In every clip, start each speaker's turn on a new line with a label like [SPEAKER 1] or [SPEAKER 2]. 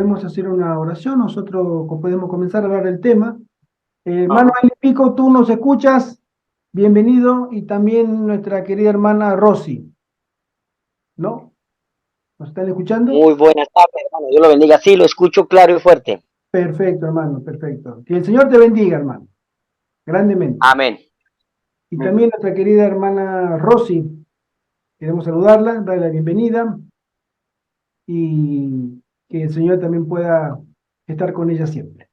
[SPEAKER 1] podemos hacer una oración, nosotros podemos comenzar a hablar del tema. Hermano
[SPEAKER 2] Vamos.
[SPEAKER 1] Pico, tú nos escuchas, bienvenido, y también nuestra querida hermana Rosy, ¿no? ¿Nos están escuchando?
[SPEAKER 2] Muy buenas tardes, hermano. Dios lo bendiga. Sí, lo escucho claro y fuerte.
[SPEAKER 1] Perfecto, hermano, perfecto. Que el Señor te bendiga, hermano, grandemente.
[SPEAKER 2] Amén.
[SPEAKER 1] Y también nuestra querida hermana Rosy, queremos saludarla, darle la bienvenida y que el Señor también pueda estar con ella siempre.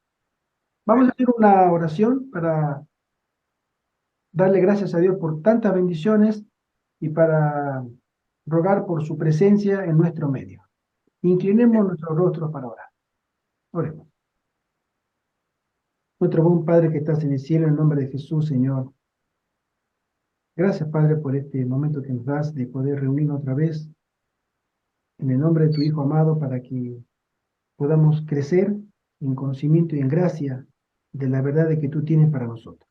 [SPEAKER 1] Vamos a hacer una oración para darle gracias a Dios por tantas bendiciones y para rogar por su presencia en nuestro medio. Inclinemos nuestros rostros para orar. Oremos. Nuestro buen Padre que estás en el cielo, en el nombre de Jesús, Señor. Gracias, Padre, por este momento que nos das de poder reunirnos otra vez en el nombre de tu Hijo amado para que podamos crecer en conocimiento y en gracia de la verdad de que tú tienes para nosotros.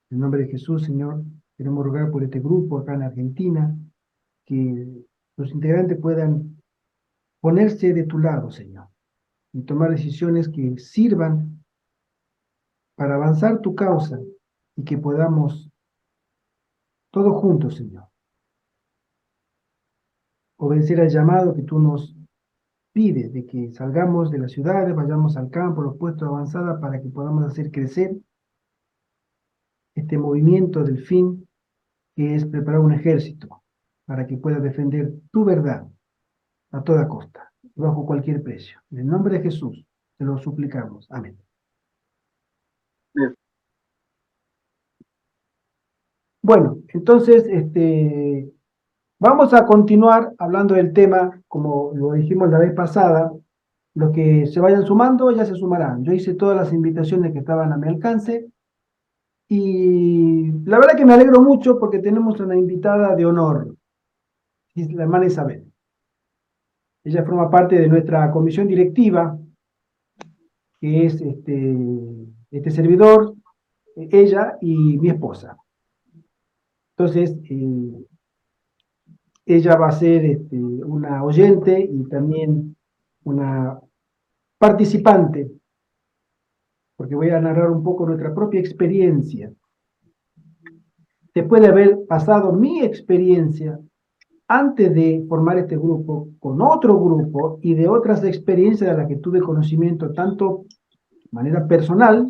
[SPEAKER 1] En el nombre de Jesús, Señor, queremos rogar por este grupo acá en Argentina, que los integrantes puedan ponerse de tu lado, Señor, y tomar decisiones que sirvan para avanzar tu causa y que podamos todos juntos, Señor, obedecer al llamado que tú nos pides de que salgamos de las ciudades, vayamos al campo, los puestos de avanzada para que podamos hacer crecer este movimiento del fin que es preparar un ejército para que pueda defender tu verdad a toda costa, bajo cualquier precio. En el nombre de Jesús te lo suplicamos. Amén. Bueno, entonces, vamos a continuar hablando del tema, como lo dijimos la vez pasada. Los que se vayan sumando ya se sumarán. Yo hice todas las invitaciones que estaban a mi alcance y la verdad que me alegro mucho porque tenemos una invitada de honor, la hermana Isabel. Ella forma parte de nuestra comisión directiva, que es este servidor, ella y mi esposa. Entonces, ella va a ser una oyente y también una participante, porque voy a narrar un poco nuestra propia experiencia. Después de haber pasado mi experiencia antes de formar este grupo, con otro grupo y de otras experiencias de las que tuve conocimiento, tanto de manera personal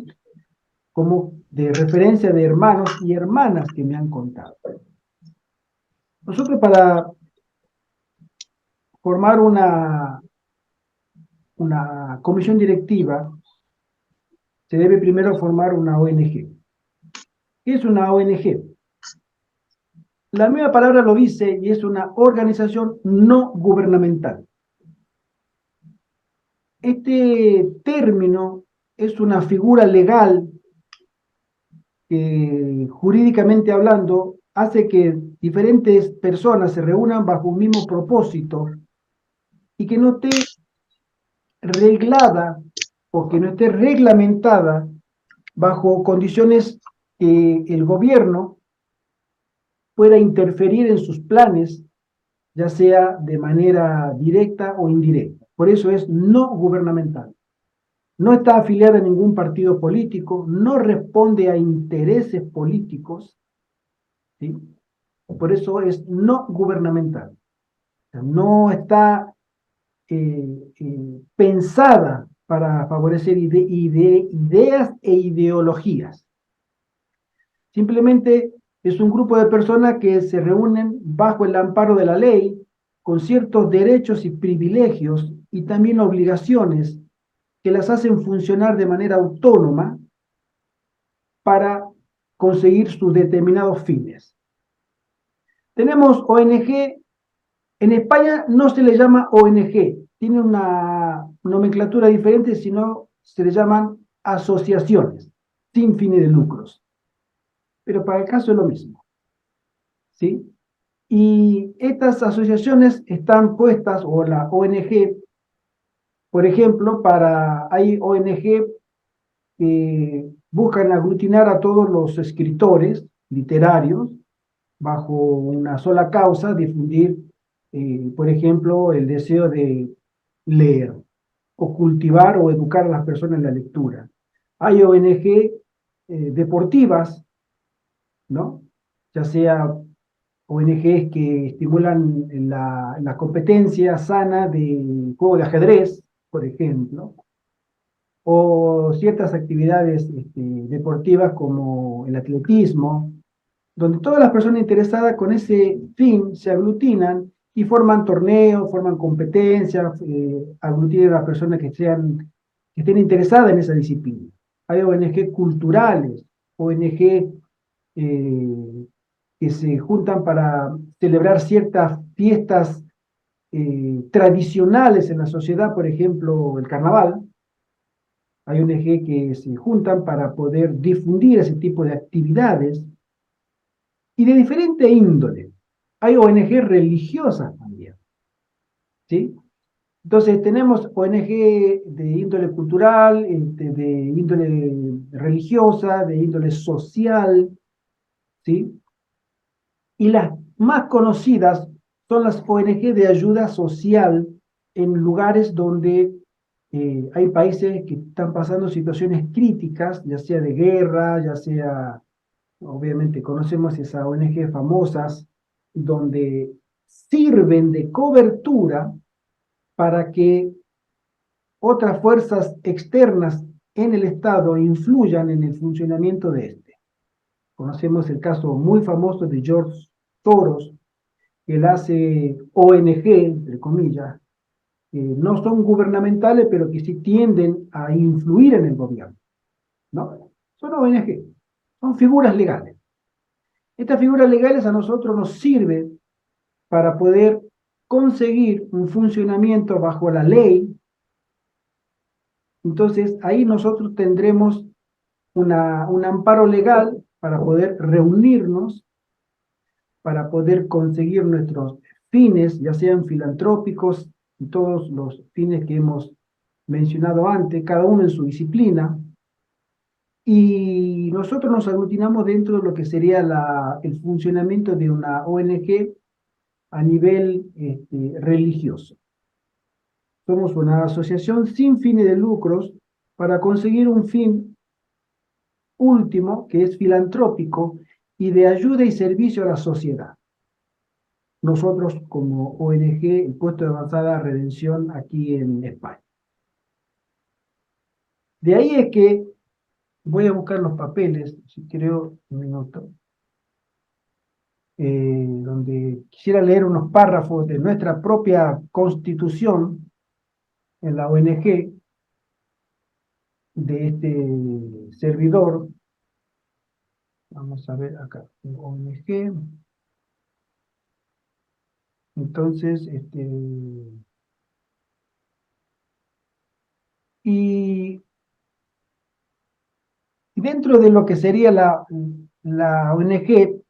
[SPEAKER 1] como de referencia de hermanos y hermanas que me han contado. Nosotros para formar una comisión directiva se debe primero formar una ONG. ¿Qué es una ONG? La misma palabra lo dice y es una organización no gubernamental. Este término es una figura legal que jurídicamente hablando hace que diferentes personas se reúnan bajo un mismo propósito y que no esté reglada o que no esté reglamentada bajo condiciones que el gobierno pueda interferir en sus planes, ya sea de manera directa o indirecta. Por eso es no gubernamental. No está afiliada a ningún partido político, no responde a intereses políticos, ¿sí? Por eso es no gubernamental. O sea, no está pensada para favorecer ideas e ideologías. Simplemente es un grupo de personas que se reúnen bajo el amparo de la ley, con ciertos derechos y privilegios y también obligaciones que las hacen funcionar de manera autónoma para conseguir sus determinados fines. Tenemos ONG, en España no se le llama ONG, tiene una nomenclatura diferente, sino se le llaman asociaciones sin fines de lucros. Pero para el caso es lo mismo, ¿sí? Y estas asociaciones están puestas, o la ONG, por ejemplo, hay ONG que buscan aglutinar a todos los escritores literarios bajo una sola causa, difundir, por ejemplo, el deseo de leer, o cultivar o educar a las personas en la lectura. Hay ONG deportivas, ¿no? Ya sea ONGs que estimulan la competencia sana de juego de ajedrez, por ejemplo, o ciertas actividades deportivas como el atletismo, donde todas las personas interesadas con ese fin se aglutinan y forman torneos, forman competencias, aglutinan a las personas que estén interesadas en esa disciplina. Hay ONG culturales, ONG que se juntan para celebrar ciertas fiestas tradicionales en la sociedad, por ejemplo, el carnaval. Hay ONG que se juntan para poder difundir ese tipo de actividades y de diferente índole. Hay ONG religiosas también, ¿sí? Entonces tenemos ONG de índole cultural, de índole religiosa, de índole social, ¿sí? Y las más conocidas son las ONG de ayuda social en lugares donde hay países que están pasando situaciones críticas, ya sea de guerra, ya sea, obviamente conocemos esas ONG famosas, donde sirven de cobertura para que otras fuerzas externas en el Estado influyan en el funcionamiento de este. Conocemos el caso muy famoso de George Soros, que él hace ONG, entre comillas, que no son gubernamentales, pero que sí tienden a influir en el gobierno, ¿no? Son ONG, son figuras legales. Estas figuras legales a nosotros nos sirven para poder conseguir un funcionamiento bajo la ley. Entonces ahí nosotros tendremos un amparo legal para poder reunirnos, para poder conseguir nuestros fines, ya sean filantrópicos y todos los fines que hemos mencionado antes, cada uno en su disciplina, y nosotros nos aglutinamos dentro de lo que sería el funcionamiento de una ONG a nivel religioso. Somos una asociación sin fines de lucros para conseguir un fin último que es filantrópico y de ayuda y servicio a la sociedad. Nosotros como ONG, el Puesto de Avanzada Redención aquí en España. De ahí es que voy a buscar los papeles, si creo, un minuto, donde quisiera leer unos párrafos de nuestra propia constitución en la ONG de este servidor. Vamos a ver acá, ONG. Entonces, y dentro de lo que sería la ONG,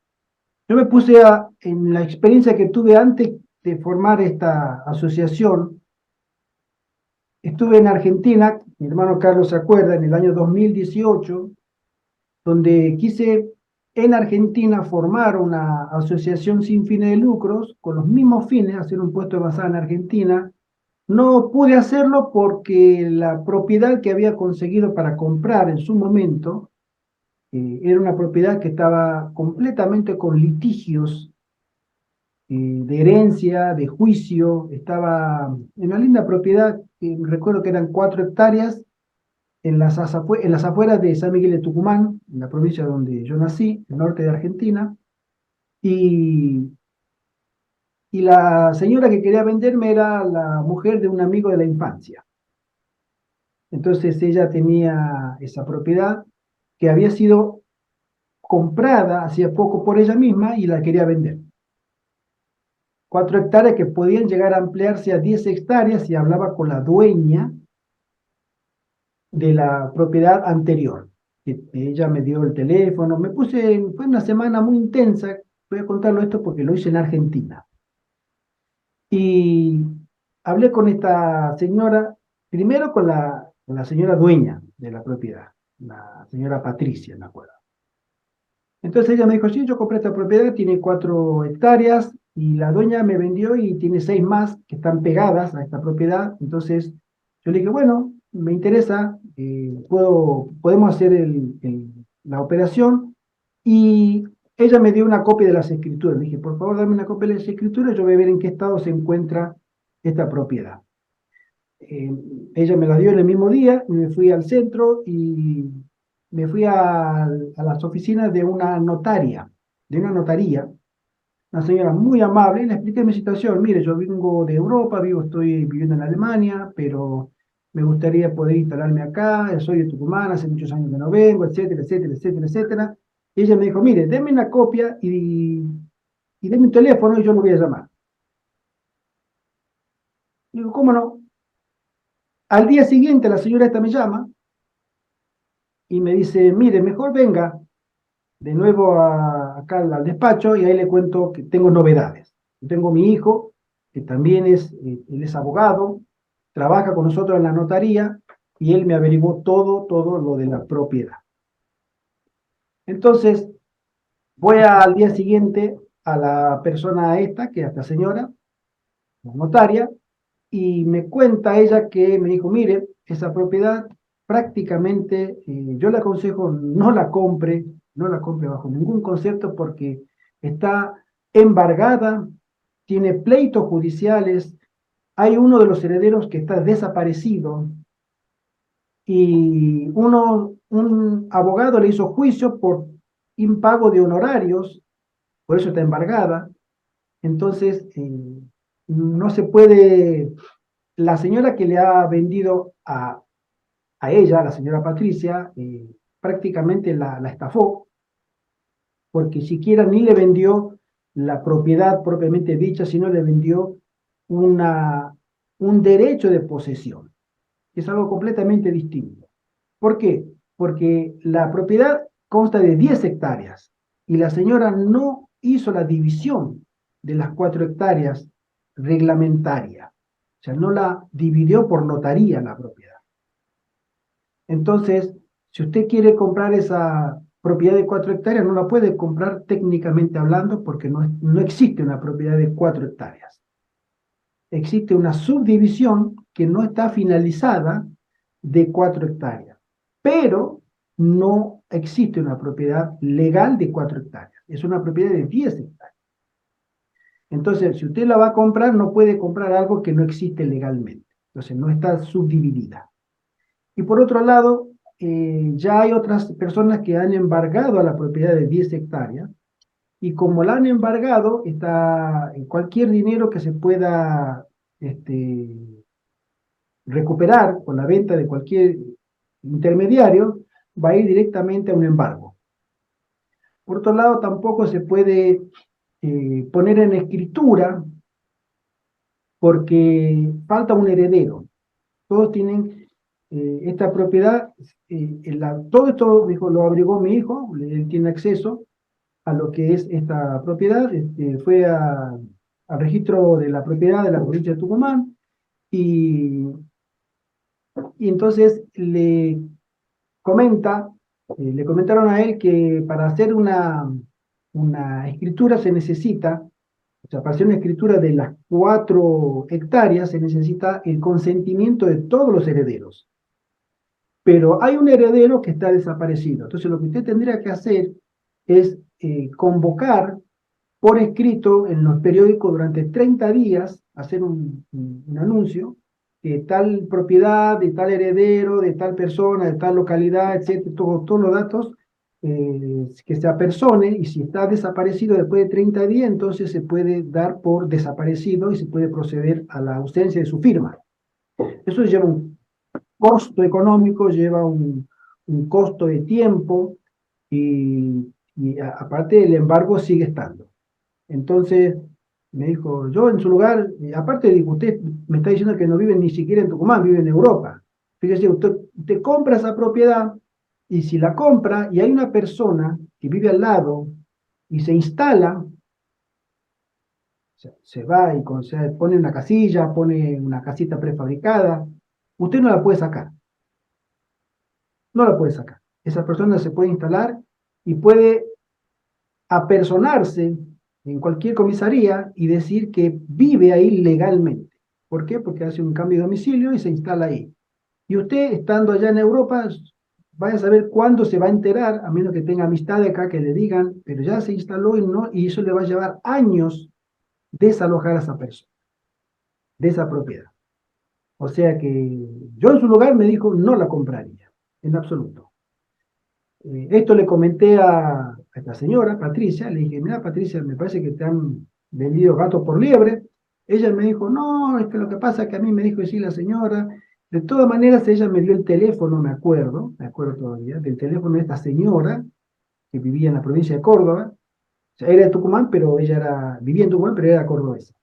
[SPEAKER 1] yo me puse en la experiencia que tuve antes de formar esta asociación. Estuve en Argentina, mi hermano Carlos se acuerda, en el año 2018, donde quise en Argentina formar una asociación sin fines de lucros, con los mismos fines, hacer un puesto de avanzada en Argentina. No pude hacerlo porque la propiedad que había conseguido para comprar en su momento era una propiedad que estaba completamente con litigios de herencia, de juicio. Estaba en una linda propiedad, recuerdo que eran 4 hectáreas en las afueras de San Miguel de Tucumán, en la provincia donde yo nací, el norte de Argentina, y, y la señora que quería venderme era la mujer de un amigo de la infancia. Entonces ella tenía esa propiedad que había sido comprada hacía poco por ella misma y la quería vender. 4 hectáreas que podían llegar a ampliarse a 10 hectáreas si hablaba con la dueña de la propiedad anterior. Ella me dio el teléfono, fue una semana muy intensa. Voy a contarlo esto porque lo hice en Argentina. Y hablé con esta señora, primero con la señora dueña de la propiedad, la señora Patricia, me acuerdo. Entonces ella me dijo, sí, yo compré esta propiedad, tiene 4 hectáreas y la dueña me vendió y tiene 6 más que están pegadas a esta propiedad. Entonces yo le dije, bueno, me interesa, podemos hacer la operación. Y ella me dio una copia de las escrituras. Le dije, por favor, dame una copia de las escrituras, yo voy a ver en qué estado se encuentra esta propiedad. Eh, Ella me la dio en el mismo día, y me fui al centro y me fui a las oficinas de una notaría, una señora muy amable, y le expliqué mi situación. Mire, yo vengo de Europa, estoy viviendo en Alemania, pero me gustaría poder instalarme acá, soy de Tucumán, hace muchos años que no vengo, etcétera, etcétera, etcétera, etcétera. Y ella me dijo, mire, deme una copia y deme un teléfono y yo lo voy a llamar. Digo, ¿cómo no? Al día siguiente la señora esta me llama y me dice, mire, mejor venga de nuevo acá al despacho y ahí le cuento que tengo novedades. Yo tengo mi hijo, que también él es abogado, trabaja con nosotros en la notaría y él me averiguó todo lo de la propiedad. Entonces, voy al día siguiente a la persona esta, que es esta señora, la notaria, y me cuenta ella que me dijo, mire, esa propiedad prácticamente yo le aconsejo no la compre bajo ningún concepto porque está embargada, tiene pleitos judiciales, hay uno de los herederos que está desaparecido y un abogado le hizo juicio por impago de honorarios, por eso está embargada. Entonces, no se puede, la señora que le ha vendido a ella, la señora Patricia, prácticamente la estafó, porque siquiera ni le vendió la propiedad propiamente dicha, sino le vendió una, un derecho de posesión, que es algo completamente distinto. ¿Por qué? Porque la propiedad consta de 10 hectáreas y la señora no hizo la división de las 4 hectáreas reglamentaria. O sea, no la dividió por notaría la propiedad. Entonces, si usted quiere comprar esa propiedad de 4 hectáreas, no la puede comprar técnicamente hablando porque no existe una propiedad de 4 hectáreas. Existe una subdivisión que no está finalizada de 4 hectáreas, pero no existe una propiedad legal de 4 hectáreas, es una propiedad de 10 hectáreas. Entonces, si usted la va a comprar, no puede comprar algo que no existe legalmente, entonces no está subdividida. Y por otro lado, ya hay otras personas que han embargado a la propiedad de 10 hectáreas, y como la han embargado, está cualquier dinero que se pueda este, recuperar con la venta de cualquier intermediario, va a ir directamente a un embargo. Por otro lado, tampoco se puede poner en escritura porque falta un heredero. Todos tienen esta propiedad, todo esto dijo, lo averiguó mi hijo, él tiene acceso a lo que es esta propiedad, fue al registro de la propiedad de la provincia de Tucumán y entonces comenta, le comentaron a él que para hacer una escritura se necesita, o sea, para hacer una escritura de las 4 hectáreas se necesita el consentimiento de todos los herederos. Pero hay un heredero que está desaparecido. Entonces lo que usted tendría que hacer es convocar por escrito en los periódicos durante 30 días, hacer un anuncio que tal propiedad, de tal heredero, de tal persona, de tal localidad, etcétera, todos los datos que se apersone y si está desaparecido después de 30 días, entonces se puede dar por desaparecido y se puede proceder a la ausencia de su firma. Eso lleva un costo económico, lleva un costo de tiempo y aparte el embargo sigue estando. Entonces me dijo, yo en su lugar, aparte digo, usted me está diciendo que no vive ni siquiera en Tucumán, vive en Europa. Fíjese, usted compra esa propiedad y si la compra y hay una persona que vive al lado y se instala, se va y se pone una casilla, pone una casita prefabricada, usted no la puede sacar, no la puede sacar. Esa persona se puede instalar y puede apersonarse en cualquier comisaría y decir que vive ahí legalmente. ¿Por qué? Porque hace un cambio de domicilio y se instala ahí. Y usted, estando allá en Europa, vaya a saber cuándo se va a enterar, a menos que tenga amistad acá que le digan, pero ya se instaló y no, y eso le va a llevar años desalojar a esa persona, de esa propiedad. O sea que yo en su lugar me dijo, no la compraría, en absoluto. Esto le comenté a esta señora, Patricia, le dije, mira Patricia, me parece que te han vendido gato por liebre. Ella me dijo, no, es que lo que pasa es que a mí me dijo sí la señora. De todas maneras, ella me dio el teléfono, me acuerdo todavía, del teléfono de esta señora que vivía en la provincia de Córdoba. O sea, era de Tucumán, pero vivía en Tucumán, pero era cordobesa.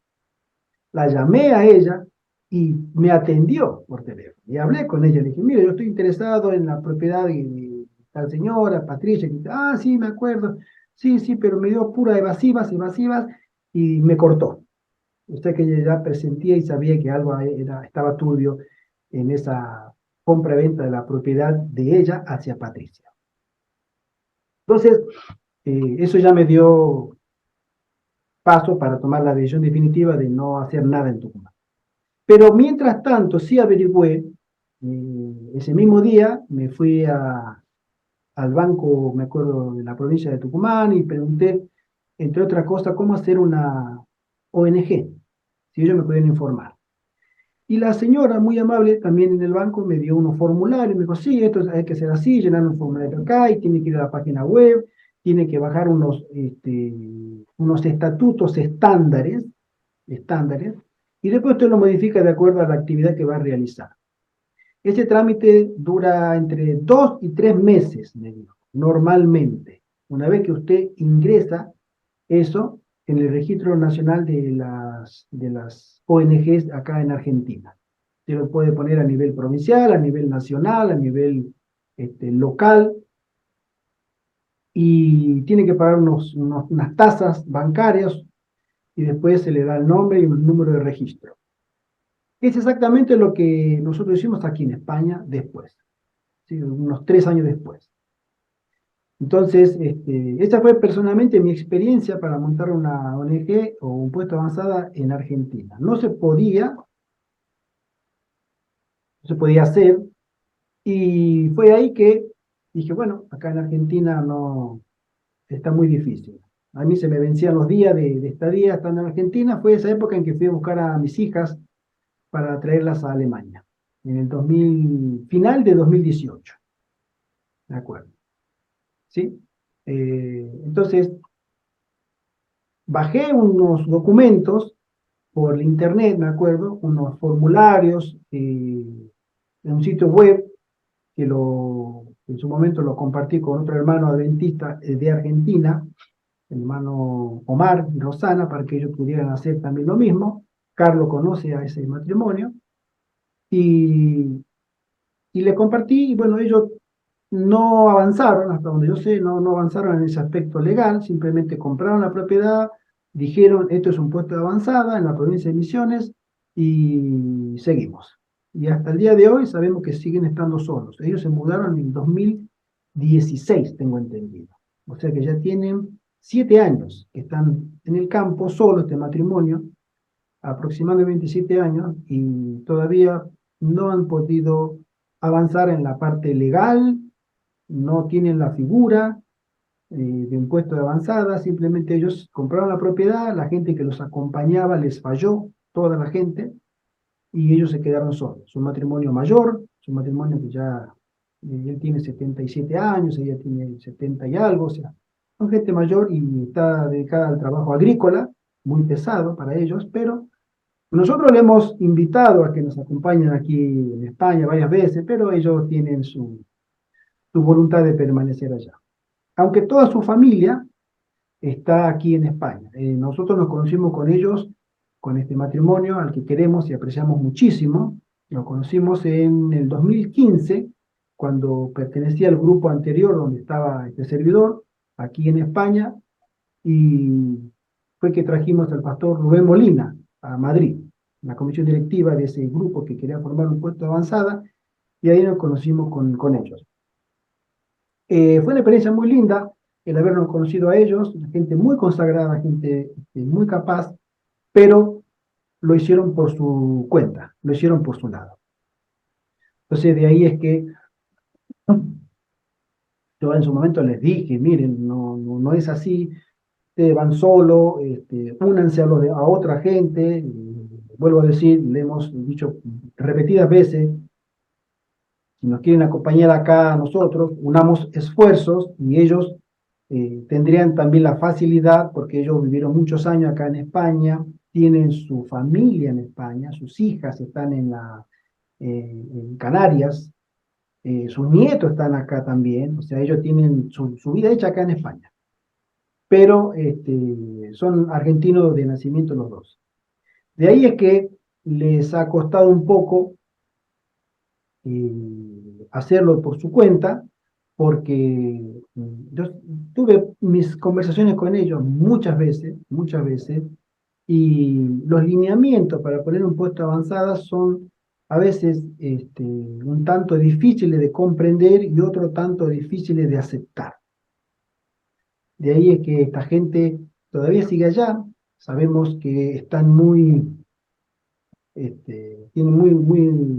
[SPEAKER 1] La llamé a ella y me atendió por teléfono. Y hablé con ella, le dije, mire, yo estoy interesado en la propiedad de tal señora, Patricia. Ah, sí, me acuerdo. Sí, sí, pero me dio pura evasivas, evasivas, y me cortó. Usted que ella ya presentía y sabía que algo estaba turbio en esa compra-venta de la propiedad de ella hacia Patricia. Entonces, eso ya me dio paso para tomar la decisión definitiva de no hacer nada en Tucumán. Pero mientras tanto, sí averigüé, ese mismo día me fui al banco, me acuerdo, de la provincia de Tucumán y pregunté, entre otras cosas, cómo hacer una ONG, si ellos me podían informar. Y la señora, muy amable, también en el banco me dio unos formularios, me dijo, sí, esto hay que hacer así, llenar un formulario acá, y tiene que ir a la página web, tiene que bajar unos estatutos estándares, y después usted lo modifica de acuerdo a la actividad que va a realizar. Ese trámite dura entre 2 y 3 meses, me dijo, normalmente. Una vez que usted ingresa eso en el Registro Nacional de las ONGs acá en Argentina. Se lo puede poner a nivel provincial, a nivel nacional, a nivel local, y tiene que pagar unas tasas bancarias y después se le da el nombre y un número de registro. Es exactamente lo que nosotros hicimos aquí en España después, ¿sí? Unos 3 años después. Entonces, esta fue personalmente mi experiencia para montar una ONG o un puesto avanzada en Argentina. No se podía hacer, y fue ahí que dije, bueno, acá en Argentina no, está muy difícil. A mí se me vencían los días de estadía estando en Argentina. Fue esa época en que fui a buscar a mis hijas para traerlas a Alemania, en el final de 2018, ¿de acuerdo? ¿Sí? Entonces, bajé unos documentos por internet, me acuerdo, unos formularios en un sitio web que en su momento lo compartí con otro hermano adventista de Argentina, el hermano Omar y Rosana, para que ellos pudieran hacer también lo mismo. Carlos conoce a ese matrimonio y, y le compartí, y bueno, ellos no avanzaron, hasta donde yo sé, no avanzaron en ese aspecto legal, simplemente compraron la propiedad, dijeron, esto es un puesto de avanzada en la provincia de Misiones, y seguimos. Y hasta el día de hoy sabemos que siguen estando solos. Ellos se mudaron en 2016, tengo entendido. O sea que ya tienen 7 años que están en el campo, solo este matrimonio, aproximadamente 27 años, y todavía no han podido avanzar en la parte legal, no tienen la figura de un puesto de avanzada. Simplemente ellos compraron la propiedad, la gente que los acompañaba les falló, toda la gente, y ellos se quedaron solos. Es un matrimonio mayor, es un matrimonio que ya, él tiene 77 años, ella tiene 70 y algo, o sea, son gente mayor y está dedicada al trabajo agrícola, muy pesado para ellos, pero nosotros le hemos invitado a que nos acompañen aquí en España varias veces, pero ellos tienen su voluntad de permanecer allá. Aunque toda su familia está aquí en España. Nosotros nos conocimos con ellos, con este matrimonio al que queremos y apreciamos muchísimo. Lo conocimos en el 2015, cuando pertenecía al grupo anterior donde estaba este servidor, aquí en España, y fue que trajimos al pastor Rubén Molina a Madrid, la comisión directiva de ese grupo que quería formar un puesto de avanzada, y ahí nos conocimos con ellos. Fue una experiencia muy linda. el habernos conocido a ellos, gente muy consagrada, gente muy capaz, pero lo hicieron por su cuenta, lo hicieron por su lado. Entonces de ahí es que yo en su momento les dije, miren, no es así, ustedes van solo, únanse a otra gente, vuelvo a decir, le hemos dicho repetidas veces, si nos quieren acompañar acá a nosotros, unamos esfuerzos y ellos tendrían también la facilidad, porque ellos vivieron muchos años acá en España, tienen su familia en España, sus hijas están en Canarias, sus nietos están acá también, o sea, ellos tienen su vida hecha acá en España, pero son argentinos de nacimiento los dos. De ahí es que les ha costado un poco hacerlo por su cuenta, porque yo tuve mis conversaciones con ellos muchas veces, y los lineamientos para poner un puesto avanzada son a veces un tanto difíciles de comprender y otro tanto difíciles de aceptar. De ahí es que esta gente todavía sigue allá, sabemos que están tienen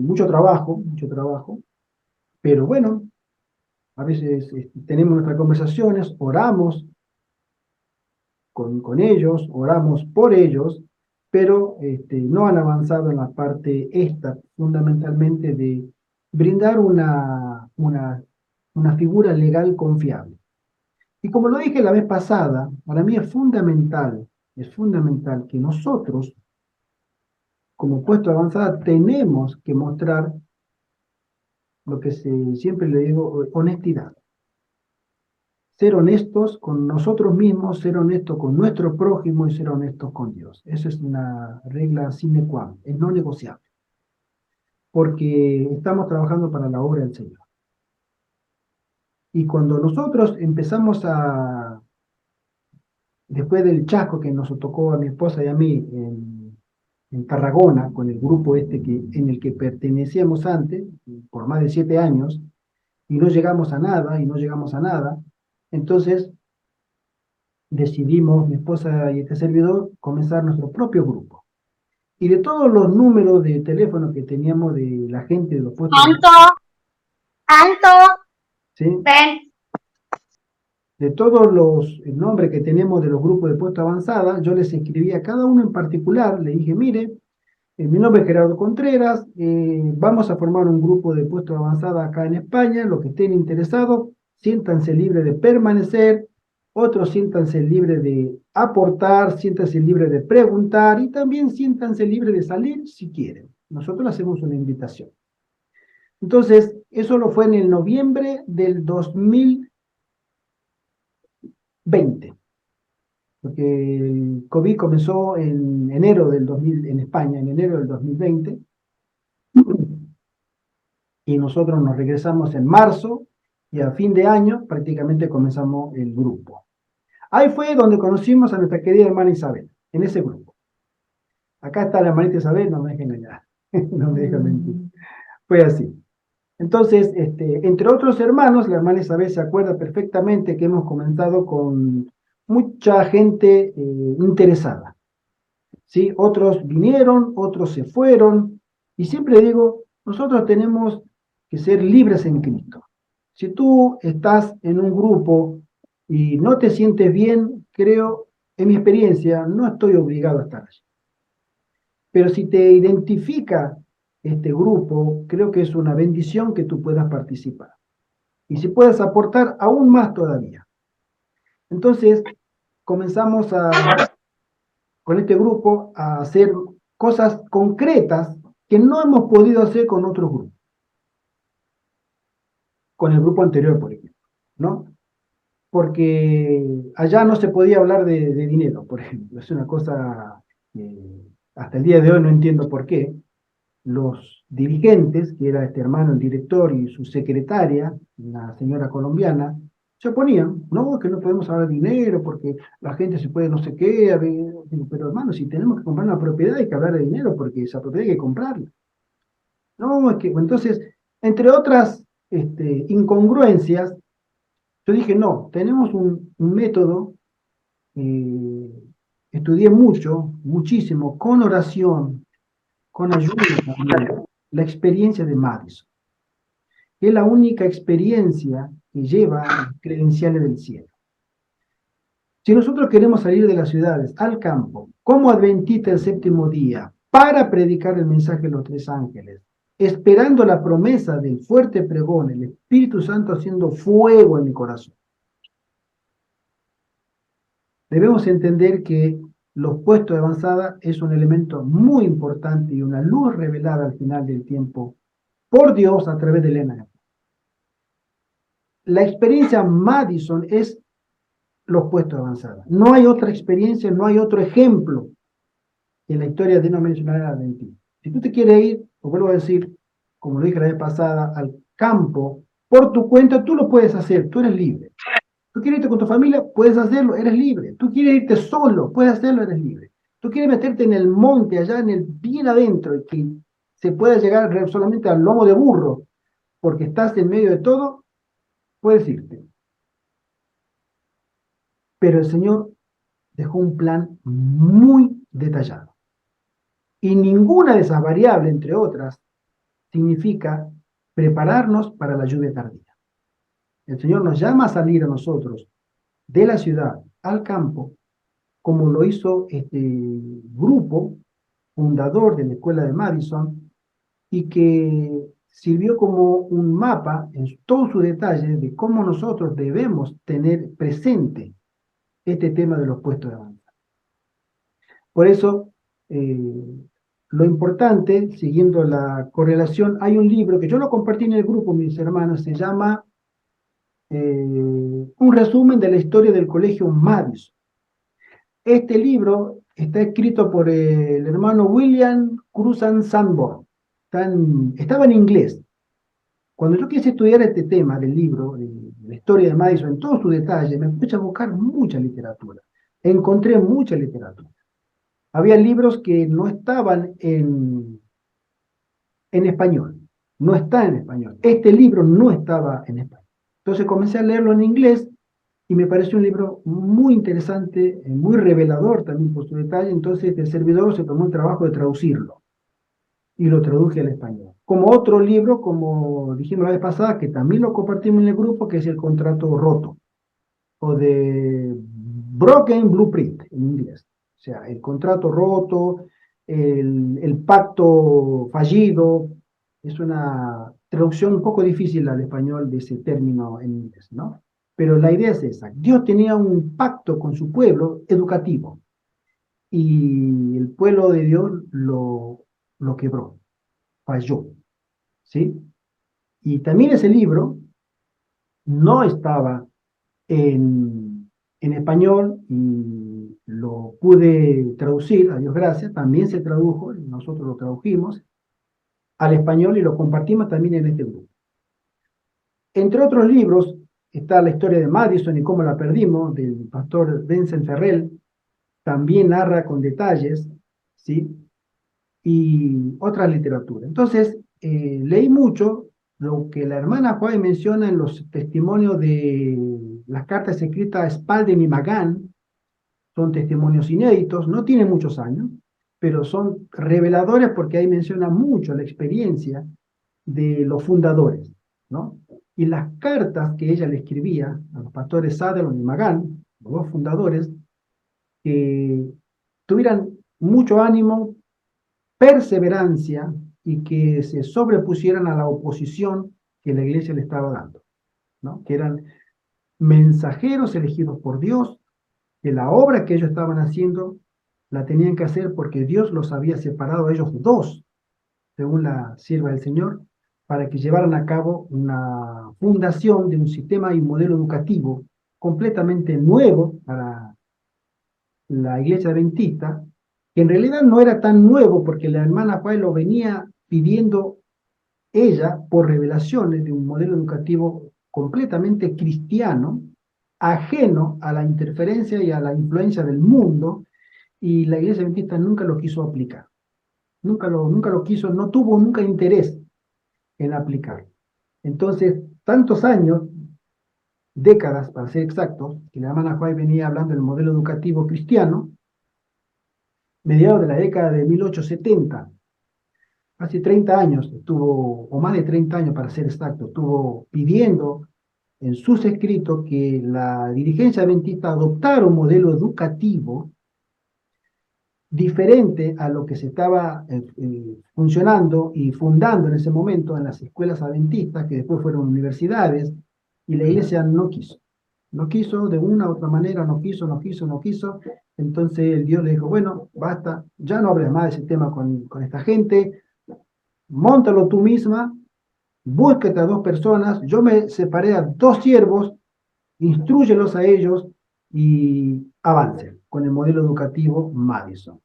[SPEAKER 1] mucho trabajo, pero bueno, a veces tenemos nuestras conversaciones, oramos con ellos, oramos por ellos, pero no han avanzado en la parte esta, fundamentalmente de brindar una figura legal confiable. Y como lo dije la vez pasada, para mí es fundamental que nosotros, como puesto avanzada, tenemos que mostrar lo que siempre le digo, honestidad. Ser honestos con nosotros mismos, ser honestos con nuestro prójimo y ser honestos con Dios. Esa es una regla sine qua non, es no negociable, porque estamos trabajando para la obra del Señor. Y cuando nosotros empezamos después del chasco que nos tocó a mi esposa y a mí en Tarragona, con el grupo en el que pertenecíamos antes, por más de 7 años, y no llegamos a nada, entonces decidimos, mi esposa y este servidor, comenzar nuestro propio grupo. Y de todos los números de teléfono que teníamos de la gente de los puestos,
[SPEAKER 3] Anto,
[SPEAKER 1] ¿sí?
[SPEAKER 3] ven.
[SPEAKER 1] De todos los nombres que tenemos de los grupos de puesto avanzada, yo les escribí a cada uno en particular, le dije, mire, mi nombre es Gerardo Contreras, vamos a formar un grupo de puesto avanzada acá en España, los que estén interesados, siéntanse libres de permanecer, otros siéntanse libres de aportar, siéntanse libres de preguntar y también siéntanse libres de salir si quieren. Nosotros hacemos una invitación. Entonces, eso lo fue en el noviembre del 2020, porque el COVID comenzó en enero del 2000, en España, en enero del 2020, y nosotros nos regresamos en marzo, y a fin de año prácticamente comenzamos el grupo. Ahí fue donde conocimos a nuestra querida hermana Isabel, en ese grupo. Acá está la hermanita Isabel, no me dejen engañar, no me dejan mentir. Fue así. Entonces, entre otros hermanos, la hermana Isabel se acuerda perfectamente que hemos comenzado con mucha gente interesada, ¿sí? Otros vinieron, otros se fueron, y siempre digo, nosotros tenemos que ser libres en Cristo. Si tú estás en un grupo y no te sientes bien, creo, en mi experiencia, no estoy obligado a estar allí. Pero si te identifica este grupo, creo que es una bendición que tú puedas participar. Y si puedes aportar, aún más todavía. Entonces, comenzamos con este grupo a hacer cosas concretas que no hemos podido hacer con otros grupos. Con el grupo anterior, por ejemplo, ¿no? Porque allá no se podía hablar de dinero, por ejemplo. Es una cosa que hasta el día de hoy no entiendo por qué. Los dirigentes, que era este hermano, el director, y su secretaria, la señora colombiana, se oponían, no, que no podemos hablar de dinero porque la gente se puede no sé qué, digo, pero hermano, si tenemos que comprar una propiedad hay que hablar de dinero porque esa propiedad hay que comprarla. No, es que, entonces, entre otras incongruencias, Yo dije, no, tenemos un método, estudié mucho, muchísimo, con oración, con ayuda también, la experiencia de Madison, que es la única experiencia que lleva las credenciales del cielo. Si nosotros queremos salir de las ciudades al campo, como adventista el séptimo día, para predicar el mensaje de los tres ángeles, esperando la promesa del fuerte pregón, el Espíritu Santo haciendo fuego en mi corazón, debemos entender que los puestos de avanzada es un elemento muy importante y una luz revelada al final del tiempo por Dios a través de Elena. La experiencia Madison es los puestos de avanzada. No hay otra experiencia, no hay otro ejemplo en la historia denominacional argentina. Si tú te quieres ir, lo vuelvo a decir, como lo dije la vez pasada, al campo, por tu cuenta, tú lo puedes hacer, tú eres libre. Tú quieres irte con tu familia, puedes hacerlo, eres libre. Tú quieres irte solo, puedes hacerlo, eres libre. Tú quieres meterte en el monte, allá en el bien adentro, y que se pueda llegar solamente al lomo de burro, porque estás en medio de todo, puedes irte. Pero el Señor dejó un plan muy detallado. Y ninguna de esas variables, entre otras, significa prepararnos para la lluvia tardía. El Señor nos llama a salir a nosotros de la ciudad al campo, como lo hizo este grupo fundador de la escuela de Madison, y que sirvió como un mapa en todos sus detalles de cómo nosotros debemos tener presente este tema de los puestos de avanzada. Por eso, lo importante, siguiendo la correlación, hay un libro que yo lo compartí en el grupo, mis hermanos, se llama Un resumen de la historia del colegio Madison. Este libro está escrito por el hermano William Cruzan Sanborn. Estaba en inglés. Cuando yo quise estudiar este tema del libro, de la historia de Madison en todos sus detalles, me puse a buscar mucha literatura. Encontré mucha literatura. Había libros que no estaban en español. No está en español. Este libro no estaba en español. Entonces comencé a leerlo en inglés y me pareció un libro muy interesante, muy revelador también por su detalle. Entonces el servidor se tomó el trabajo de traducirlo y lo traduje al español. Como otro libro, como dijimos la vez pasada, que también lo compartimos en el grupo, que es El contrato roto, o de Broken Blueprint en inglés. O sea, el contrato roto, el pacto fallido, es una traducción un poco difícil al español de ese término en inglés, ¿no? Pero la idea es esa. Dios tenía un pacto con su pueblo educativo y el pueblo de Dios lo quebró, falló, ¿sí? Y también ese libro no estaba en español y lo pude traducir, a Dios gracias, también se tradujo, nosotros lo tradujimos al español y lo compartimos también en este grupo. Entre otros libros está la historia de Madison y cómo la perdimos, del pastor Vincent Ferrell, también narra con detalles, ¿sí? Y otras literaturas. Entonces, leí mucho lo que la hermana Juárez menciona en los testimonios de las cartas escritas a Spalding y Magan. Son testimonios inéditos, no tienen muchos años, pero son reveladores porque ahí menciona mucho la experiencia de los fundadores, ¿no? Y las cartas que ella le escribía a los pastores Sutherland y Magan, los dos fundadores, que tuvieran mucho ánimo, perseverancia y que se sobrepusieran a la oposición que la iglesia le estaba dando, ¿no? Que eran mensajeros elegidos por Dios, que la obra que ellos estaban haciendo la tenían que hacer porque Dios los había separado a ellos dos, según la sierva del Señor, para que llevaran a cabo una fundación de un sistema y un modelo educativo completamente nuevo para la iglesia adventista, que en realidad no era tan nuevo porque la hermana Juárez lo venía pidiendo ella por revelaciones de un modelo educativo completamente cristiano, ajeno a la interferencia y a la influencia del mundo, y la iglesia adventista nunca lo quiso aplicar. Nunca lo quiso, no tuvo nunca interés en aplicar. Entonces, tantos años décadas, para ser exactos, que la hermana White venía hablando del modelo educativo cristiano, mediados de la década de 1870, hace 30 años estuvo, o más de 30 años para ser exacto, estuvo pidiendo en sus escritos que la dirigencia adventista adoptara un modelo educativo diferente a lo que se estaba funcionando y fundando en ese momento en las escuelas adventistas, que después fueron universidades, y la iglesia no quiso. No quiso de una u otra manera, no quiso. Entonces el Dios le dijo, bueno, basta, ya no hables más de ese tema con esta gente, móntalo tú misma, búsquete a 2 personas, yo me separé a 2 siervos, instrúyelos a ellos y avancen con el modelo educativo Madison.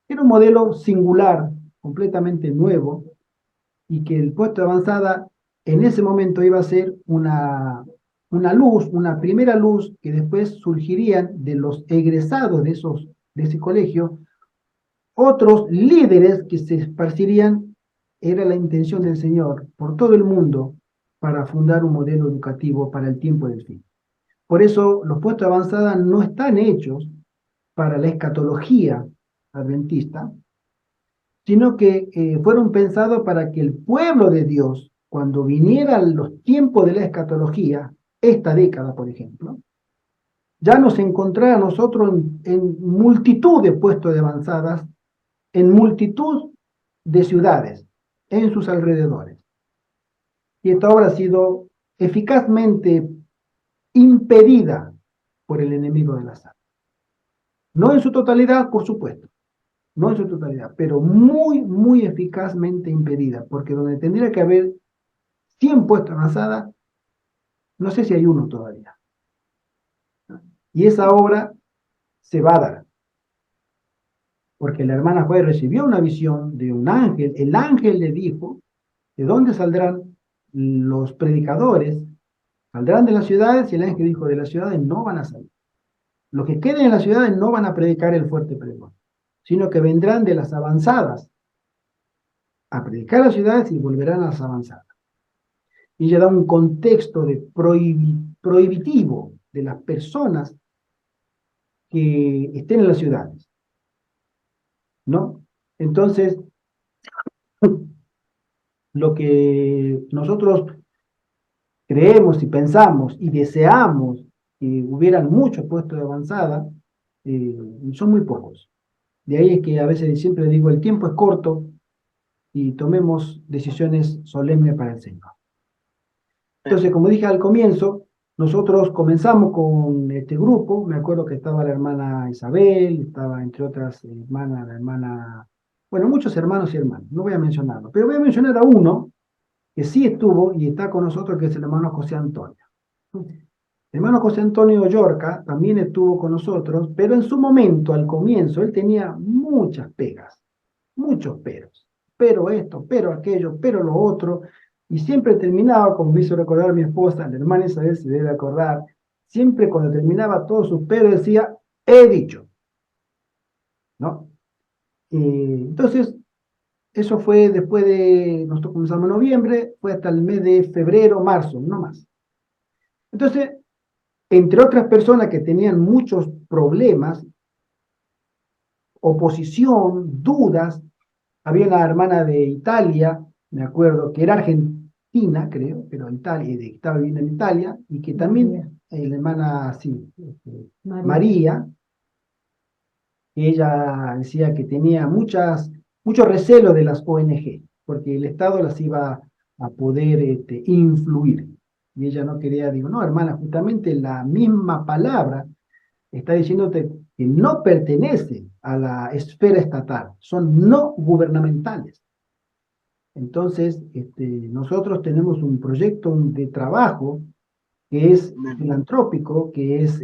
[SPEAKER 1] Era un modelo singular, completamente nuevo, y que el puesto de avanzada en ese momento iba a ser una luz, una primera luz que después surgirían de los egresados de ese colegio, otros líderes que se esparcirían, era la intención del Señor por todo el mundo para fundar un modelo educativo para el tiempo del fin. Por eso los puestos de avanzada no están hechos para la escatología adventista, sino que fueron pensados para que el pueblo de Dios, cuando vinieran los tiempos de la escatología, esta década, por ejemplo, ya nos encontrara a nosotros en multitud de puestos de avanzadas, en multitud de ciudades, en sus alrededores. Y esta obra ha sido eficazmente impedida por el enemigo de la almas. No en su totalidad, por supuesto, no en su totalidad, pero muy, muy eficazmente impedida, porque donde tendría que haber 100 puestos avanzadas, no sé si hay uno todavía. Y esa obra se va a dar, porque la hermana Juárez recibió una visión de un ángel, el ángel le dijo, ¿de dónde saldrán los predicadores? Saldrán de las ciudades, y el ángel dijo, de las ciudades no van a salir. Los que queden en las ciudades no van a predicar el fuerte pregón, sino que vendrán de las avanzadas a predicar las ciudades y volverán a las avanzadas. Y ella da un contexto de prohibitivo de las personas que estén en las ciudades, ¿no? Entonces, lo que nosotros creemos y pensamos y deseamos que hubieran muchos puestos de avanzada, son muy pocos. De ahí es que a veces siempre digo, el tiempo es corto y tomemos decisiones solemnes para el Señor. Entonces, como dije al comienzo, nosotros comenzamos con este grupo. Me acuerdo que estaba la hermana Isabel, estaba entre otras hermanas, la hermana, bueno, muchos hermanos y hermanas, no voy a mencionarlo, pero voy a mencionar a uno que sí estuvo y está con nosotros, que es el hermano José Antonio. El hermano José Antonio Llorca también estuvo con nosotros, pero en su momento, al comienzo, él tenía muchas pegas, muchos peros. Pero esto, pero aquello, pero lo otro. Y siempre terminaba, como me hizo recordar mi esposa, la hermana Isabel se debe acordar, siempre cuando terminaba todos sus peros decía, he dicho. ¿No? Entonces, eso fue después de, nosotros comenzamos en noviembre, fue hasta el mes de febrero, marzo, no más. Entonces, entre otras personas que tenían muchos problemas, oposición, dudas, había una hermana de Italia, me acuerdo, que era argentina, creo, pero Italia, estaba viviendo en Italia, y que también, la hermana, sí, María, que ella decía que tenía mucho recelo de las ONG, porque el Estado las iba a poder influir. Y ella no quería, digo, no, hermana, justamente la misma palabra está diciéndote que no pertenece a la esfera estatal, son no gubernamentales. Entonces, nosotros tenemos un proyecto de trabajo que es filantrópico, que es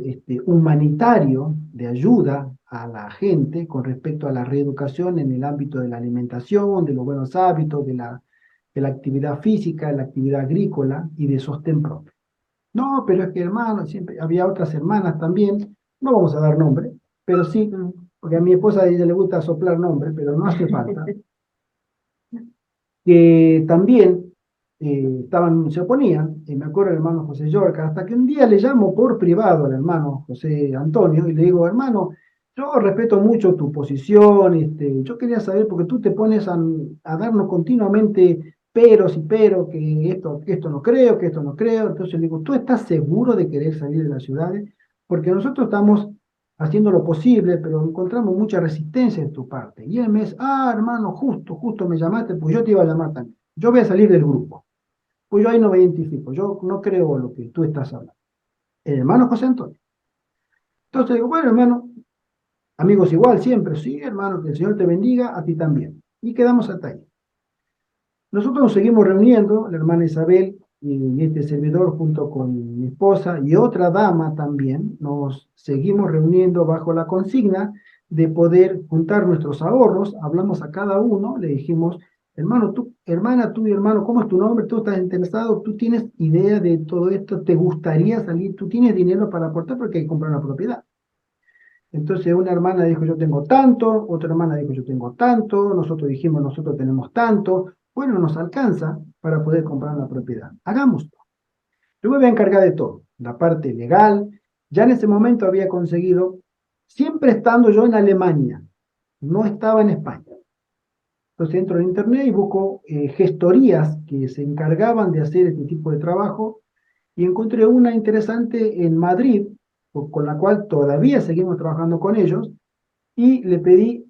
[SPEAKER 1] humanitario, de ayuda a la gente con respecto a la reeducación en el ámbito de la alimentación, de los buenos hábitos, de la actividad física, de la actividad agrícola y de sostén propio. No, pero es que hermanos, siempre había otras hermanas también, no vamos a dar nombre, pero sí, porque a mi esposa a ella le gusta soplar nombre, pero no hace falta, que también se oponían, y me acuerdo el hermano José Yorca, hasta que un día le llamo por privado al hermano José Antonio y le digo, hermano, yo respeto mucho tu posición, yo quería saber, porque tú te pones a darnos continuamente peros y peros, que esto no creo, que esto no creo. Entonces le digo, ¿tú estás seguro de querer salir de las ciudades? Porque nosotros estamos haciendo lo posible, pero encontramos mucha resistencia en tu parte. Y él me dice, hermano, justo me llamaste, pues yo te iba a llamar también. Yo voy a salir del grupo. Pues yo ahí no me identifico, yo no creo lo que tú estás hablando. El hermano José Antonio. Entonces digo, bueno, hermano, amigos igual siempre, sí, hermano, que el Señor te bendiga, a ti también. Y quedamos hasta ahí. Nosotros nos seguimos reuniendo, la hermana Isabel y este servidor junto con mi esposa y otra dama también, nos seguimos reuniendo bajo la consigna de poder juntar nuestros ahorros. Hablamos a cada uno, le dijimos, hermano, tú, hermana, tú y hermano, ¿cómo es tu nombre? ¿Tú estás interesado? ¿Tú tienes idea de todo esto? ¿Te gustaría salir? ¿Tú tienes dinero para aportar? Porque hay que comprar una propiedad. Entonces una hermana dijo yo tengo tanto, otra hermana dijo yo tengo tanto, nosotros dijimos nosotros tenemos tanto, bueno, nos alcanza para poder comprar una propiedad. Hagámoslo. Yo me voy a encargar de todo, la parte legal. Ya en ese momento había conseguido, siempre estando yo en Alemania, no estaba en España. Entonces entro en internet y busco gestorías que se encargaban de hacer este tipo de trabajo y encontré una interesante en Madrid, con la cual todavía seguimos trabajando con ellos, y le pedí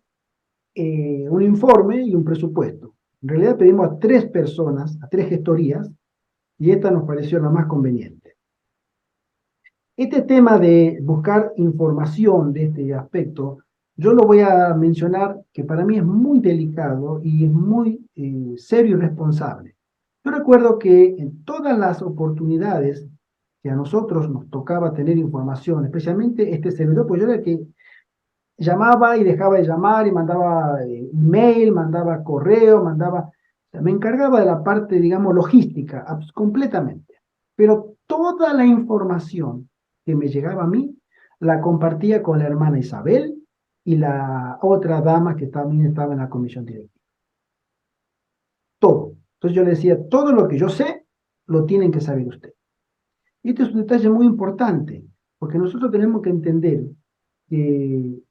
[SPEAKER 1] un informe y un presupuesto. En realidad pedimos a 3 personas, a 3 gestorías, y esta nos pareció la más conveniente. Este tema de buscar información de este aspecto, yo lo voy a mencionar que para mí es muy delicado y es muy serio y responsable. Yo recuerdo que en todas las oportunidades que a nosotros nos tocaba tener información, especialmente este servidor, pues yo era el que llamaba y dejaba de llamar y mandaba email, mandaba correo, o sea, me encargaba de la parte, digamos, logística, completamente. Pero toda la información que me llegaba a mí, la compartía con la hermana Isabel y la otra dama que también estaba en la comisión directiva. Todo. Entonces yo le decía, todo lo que yo sé, lo tienen que saber ustedes. Y este es un detalle muy importante, porque nosotros tenemos que entender que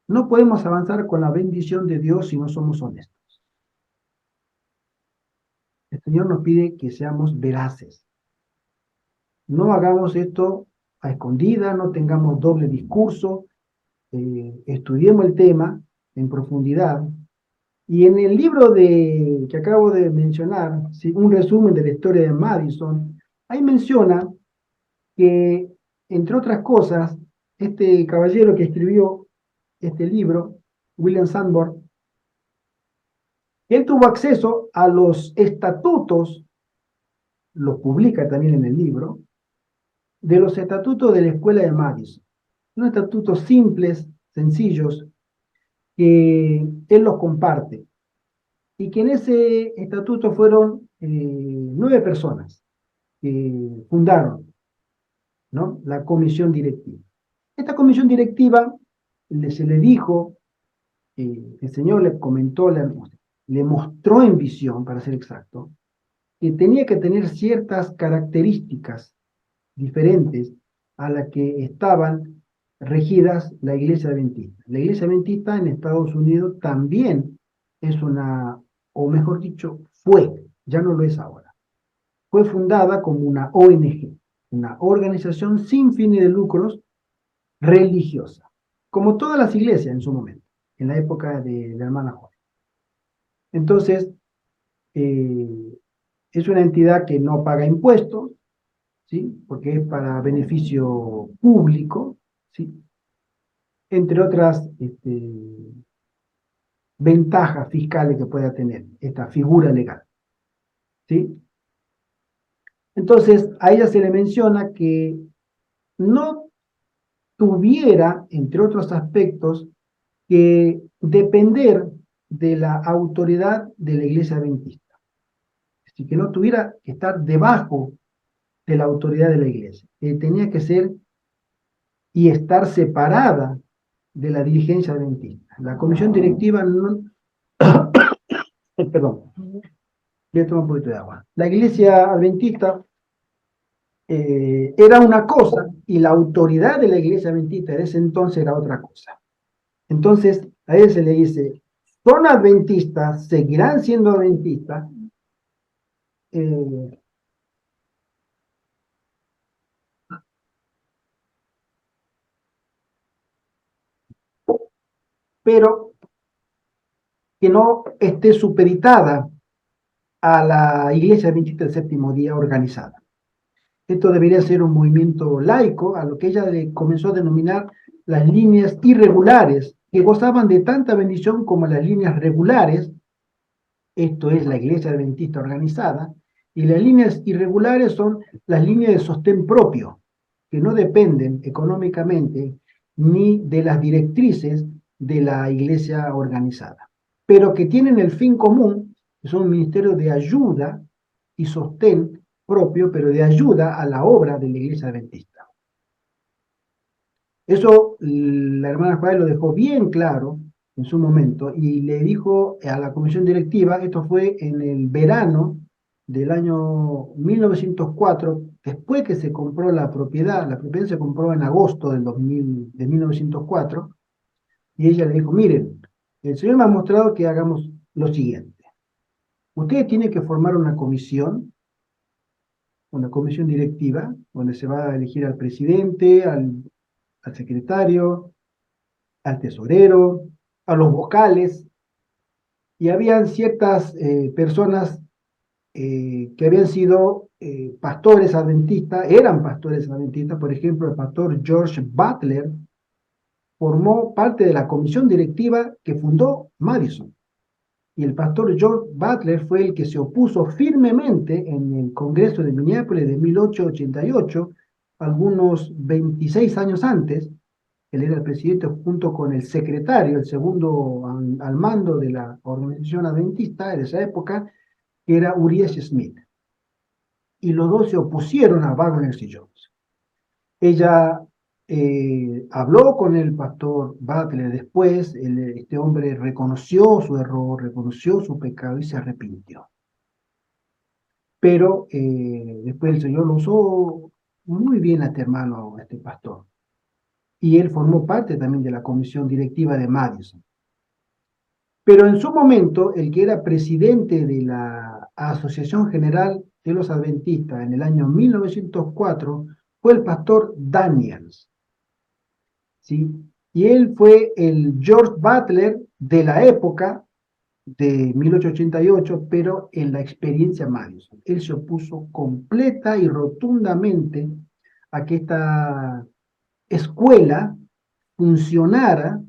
[SPEAKER 1] no podemos avanzar con la bendición de Dios si no somos honestos. El Señor nos pide que seamos veraces. No hagamos esto a escondida, no tengamos doble discurso, estudiemos el tema en profundidad. Y en el libro que acabo de mencionar, ¿sí? Un resumen de la historia de Madison, ahí menciona que, entre otras cosas, este caballero que escribió este libro, William Sanborn, él tuvo acceso a los estatutos, los publica también en el libro, de los estatutos de la escuela de Madison. Unos estatutos simples, sencillos, que él los comparte. Y que en ese estatuto fueron 9 personas que fundaron, ¿no?, la comisión directiva. Esta comisión directiva se le dijo, el Señor le comentó, le mostró en visión, para ser exacto, que tenía que tener ciertas características diferentes a las que estaban regidas la Iglesia Adventista. La Iglesia Adventista en Estados Unidos también es una, o mejor dicho, fue, ya no lo es ahora, fue fundada como una ONG, una organización sin fines de lucros religiosa, como todas las iglesias en su momento, en la época de la hermana Juana. Entonces, eh, es una entidad que no paga impuestos, ¿sí?, porque es para beneficio público, ¿sí?, entre otras ventajas fiscales que pueda tener esta figura legal, ¿sí? Entonces, a ella se le menciona que no tuviera, entre otros aspectos, que depender de la autoridad de la Iglesia Adventista. Así que no tuviera que estar debajo de la autoridad de la Iglesia. Tenía que ser y estar separada de la dirigencia adventista. La comisión directiva no, perdón, Voy a tomar un poquito de agua. La iglesia adventista era una cosa y la autoridad de la iglesia adventista en ese entonces era otra cosa. Entonces, a él se le dice, son adventistas, seguirán siendo adventistas, eh, pero que no esté supeditada a la iglesia adventista del séptimo día organizada. Esto debería ser un movimiento laico, a lo que ella le comenzó a denominar las líneas irregulares, que gozaban de tanta bendición como las líneas regulares, esto es la iglesia adventista organizada, y las líneas irregulares son las líneas de sostén propio, que no dependen económicamente ni de las directrices de la iglesia organizada, pero que tienen el fin común, que son un ministerio de ayuda y sostén propio, pero de ayuda a la obra de la iglesia adventista. Eso la hermana Juárez lo dejó bien claro en su momento y le dijo a la comisión directiva, esto fue en el verano del año 1904, después que se compró la propiedad se compró en agosto de 1904, y ella le dijo, miren, el Señor me ha mostrado que hagamos lo siguiente. Ustedes tienen que formar una comisión directiva, donde se va a elegir al presidente, al secretario, al tesorero, a los vocales, y habían ciertas personas que habían sido pastores adventistas, eran pastores adventistas, por ejemplo, el pastor George Butler formó parte de la comisión directiva que fundó Madison. Y el pastor George Butler fue el que se opuso firmemente en el Congreso de Minneapolis de 1888, algunos 26 años antes. Él era el presidente junto con el secretario, el segundo al mando de la organización adventista de esa época, que era Uriah Smith. Y los dos se opusieron a Wagner y Jones. Ella habló con el pastor Butler después, este hombre reconoció su error, reconoció su pecado y se arrepintió. Pero después el Señor lo usó muy bien a este hermano, a este pastor. Y él formó parte también de la comisión directiva de Madison. Pero en su momento, el que era presidente de la Asociación General de los Adventistas en el año 1904 fue el pastor Daniels, ¿sí? Y él fue el George Butler de la época de 1888, pero en la experiencia Madison. Él se opuso completa y rotundamente a que esta escuela funcionara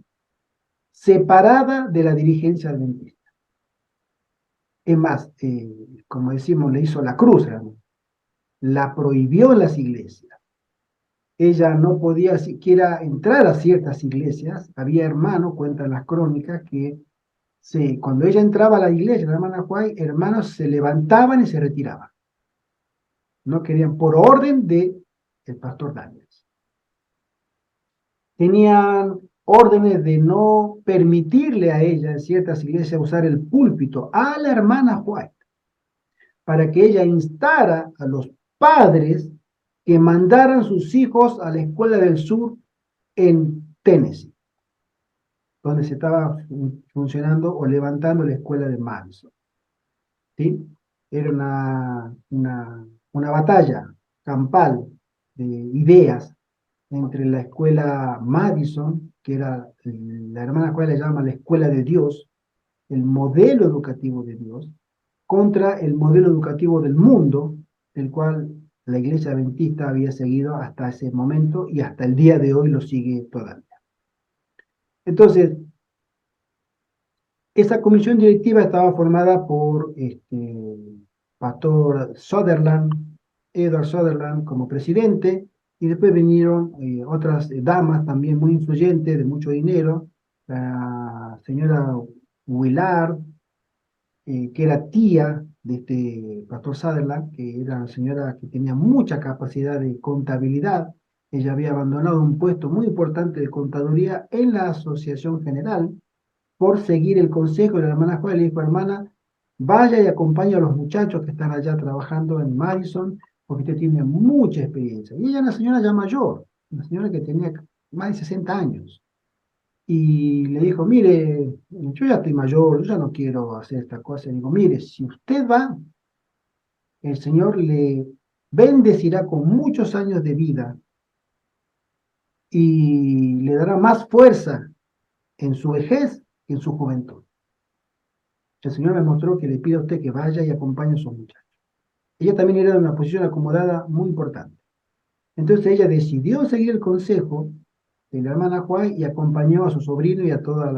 [SPEAKER 1] separada de la dirigencia adventista. Es más, como decimos, le hizo la cruz, ¿no? La prohibió en las iglesias. Ella no podía siquiera entrar a ciertas iglesias. Había hermanos, cuentan las crónicas, que cuando ella entraba a la iglesia, la hermana Juárez, hermanos se levantaban y se retiraban. No querían, por orden del pastor Daniels. Tenían órdenes de no permitirle a ella en ciertas iglesias usar el púlpito a la hermana White, para que ella instara a los padres que mandaran sus hijos a la escuela del sur en Tennessee, donde se estaba funcionando o levantando la escuela de Madison. ¿Sí? Era una batalla campal de ideas entre la escuela Madison, que era, la hermana escuela le llama la escuela de Dios, el modelo educativo de Dios, contra el modelo educativo del mundo, el cual la iglesia adventista había seguido hasta ese momento y hasta el día de hoy lo sigue todavía. Entonces, esa comisión directiva estaba formada por pastor Sutherland, Edward Sutherland como presidente, y después vinieron otras damas también muy influyentes, de mucho dinero, la señora Willard, que era tía de este pastor Sutherland, que era una señora que tenía mucha capacidad de contabilidad. Ella había abandonado un puesto muy importante de contaduría en la Asociación General por seguir el consejo de la hermana Juárez. Le dijo, hermana, vaya y acompañe a los muchachos que están allá trabajando en Madison, porque usted tiene mucha experiencia. Y ella era una señora ya mayor, una señora que tenía más de 60 años. Y le dijo, mire, yo ya estoy mayor, yo ya no quiero hacer esta cosa. Y digo, mire, si usted va, el Señor le bendecirá con muchos años de vida y le dará más fuerza en su vejez que en su juventud. El Señor me mostró que le pide a usted que vaya y acompañe a sus muchachos. Ella también era de una posición acomodada muy importante. Entonces ella decidió seguir el consejo de la hermana Juan y acompañó a su sobrino y a toda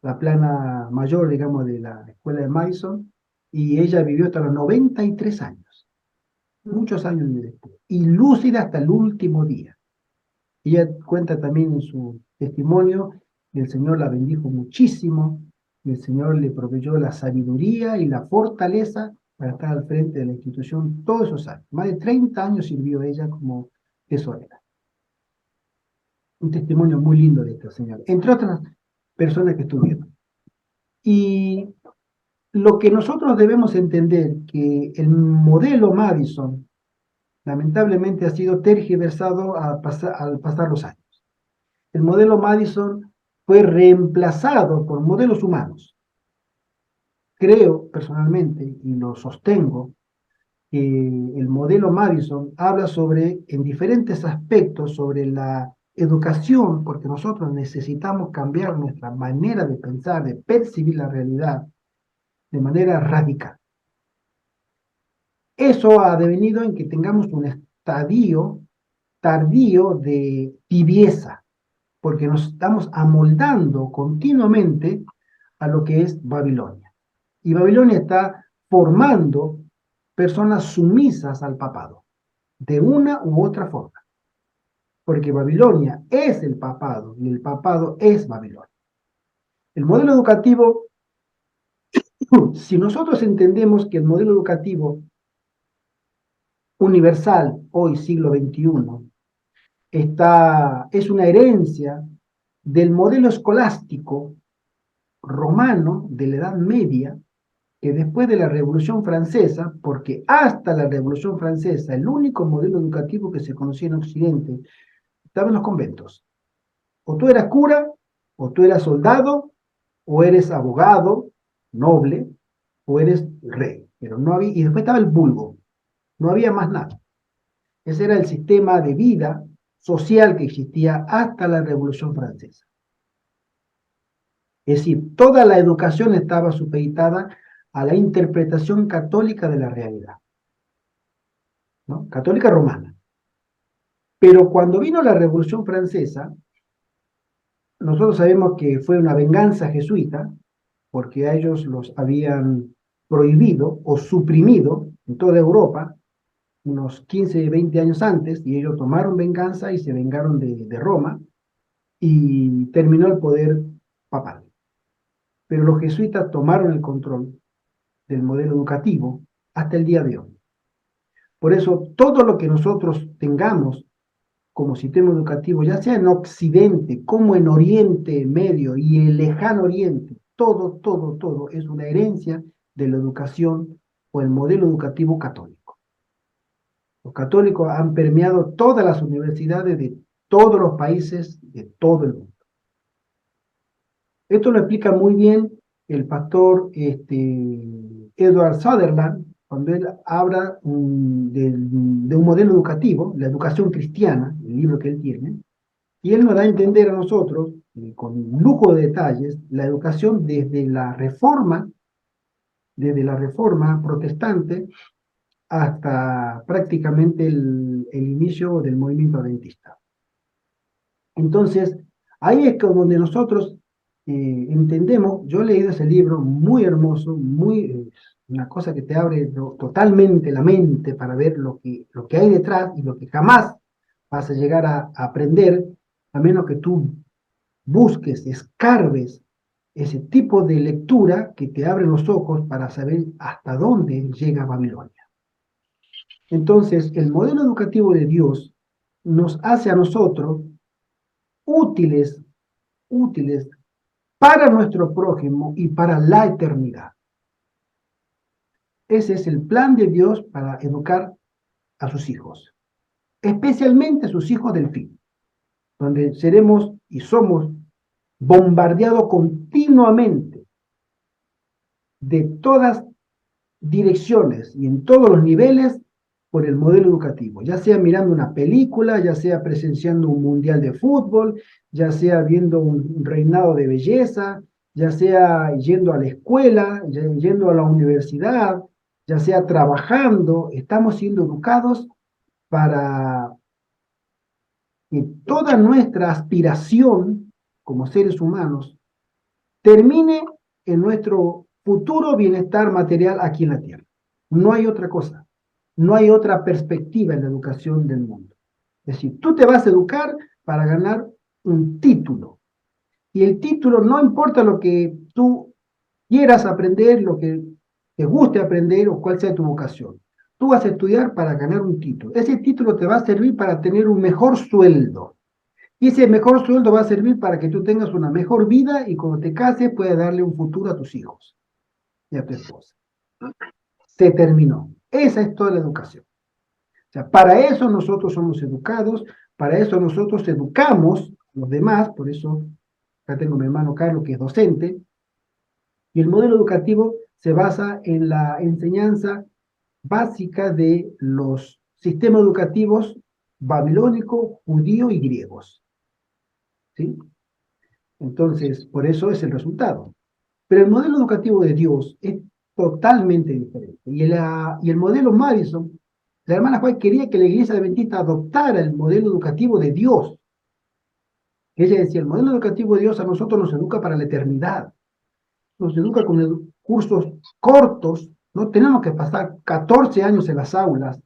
[SPEAKER 1] la plana mayor, digamos, de la escuela de Madison, y ella vivió hasta los 93 años, muchos años después, y lúcida hasta el último día. Ella cuenta también en su testimonio que el Señor la bendijo muchísimo, y el Señor le proveyó la sabiduría y la fortaleza para estar al frente de la institución todos esos años. Más de 30 años sirvió ella como tesorera. Un testimonio muy lindo de esta señora, entre otras personas que estuvieron. Y lo que nosotros debemos entender, que el modelo Madison lamentablemente ha sido tergiversado al pasar los años. El modelo Madison fue reemplazado por modelos humanos. Creo personalmente, y lo sostengo, que el modelo Madison habla sobre, en diferentes aspectos, sobre la educación, porque nosotros necesitamos cambiar nuestra manera de pensar, de percibir la realidad de manera radical. Eso ha devenido en que tengamos un estadio tardío de tibieza, porque nos estamos amoldando continuamente a lo que es Babilonia. Y Babilonia está formando personas sumisas al papado, de una u otra forma. Porque Babilonia es el papado y el papado es Babilonia. El modelo educativo, si nosotros entendemos que el modelo educativo universal, hoy siglo XXI, es una herencia del modelo escolástico romano de la Edad Media, que después de la Revolución Francesa, porque hasta la Revolución Francesa el único modelo educativo que se conocía en Occidente estaba en los conventos. O tú eras cura, o tú eras soldado, o eres abogado, noble, o eres rey. Pero no había, y después estaba el vulgo, no había más nada. Ese era el sistema de vida social que existía hasta la Revolución Francesa. Es decir, toda la educación estaba supeditada a la interpretación católica de la realidad, ¿no? Católica romana. Pero cuando vino la Revolución Francesa, nosotros sabemos que fue una venganza jesuita, porque a ellos los habían prohibido o suprimido en toda Europa unos 15, 20 años antes, y ellos tomaron venganza y se vengaron de Roma, y terminó el poder papal. Pero los jesuitas tomaron el control del modelo educativo hasta el día de hoy. Por eso, todo lo que nosotros tengamos como sistema educativo, ya sea en Occidente como en Oriente Medio y el lejano Oriente, todo es una herencia de la educación o el modelo educativo católico. Los católicos han permeado todas las universidades de todos los países de todo el mundo. Esto lo explica muy bien el pastor Edward Sutherland, cuando él habla de un modelo educativo, la educación cristiana, el libro que él tiene, y él nos da a entender a nosotros, con lujo de detalles, la educación desde la reforma protestante hasta prácticamente el inicio del movimiento adventista. Entonces, ahí es donde nosotros entendemos. Yo he leído ese libro muy hermoso, una cosa que te abre totalmente la mente para ver lo que hay detrás y lo que jamás vas a llegar a aprender, a menos que tú busques, escarbes ese tipo de lectura que te abre los ojos para saber hasta dónde llega Babilonia. Entonces, el modelo educativo de Dios nos hace a nosotros útiles, útiles para nuestro prójimo y para la eternidad. Ese es el plan de Dios para educar a sus hijos, especialmente a sus hijos del fin, donde seremos y somos bombardeados continuamente de todas direcciones y en todos los niveles por el modelo educativo, ya sea mirando una película, ya sea presenciando un mundial de fútbol, ya sea viendo un reinado de belleza, ya sea yendo a la escuela, yendo a la universidad, ya sea trabajando. Estamos siendo educados para que toda nuestra aspiración como seres humanos termine en nuestro futuro bienestar material aquí en la Tierra. No hay otra cosa, no hay otra perspectiva en la educación del mundo. Es decir, tú te vas a educar para ganar un título. Y el título no importa lo que tú quieras aprender, lo que te guste aprender o cuál sea tu vocación. Tú vas a estudiar para ganar un título. Ese título te va a servir para tener un mejor sueldo. Y ese mejor sueldo va a servir para que tú tengas una mejor vida y cuando te cases puedas darle un futuro a tus hijos y a tu esposa. Se terminó. Esa es toda la educación. O sea, para eso nosotros somos educados, para eso nosotros educamos a los demás, por eso acá tengo a mi hermano Carlos que es docente, y el modelo educativo se basa en la enseñanza básica de los sistemas educativos babilónico, judío y griegos. ¿Sí? Entonces, por eso es el resultado. Pero el modelo educativo de Dios es totalmente diferente. Y el modelo Madison, la hermana Juárez quería que la iglesia adventista adoptara el modelo educativo de Dios. Ella decía, el modelo educativo de Dios a nosotros nos educa para la eternidad. Nos educa con cursos cortos, no tenemos que pasar 14 años en las aulas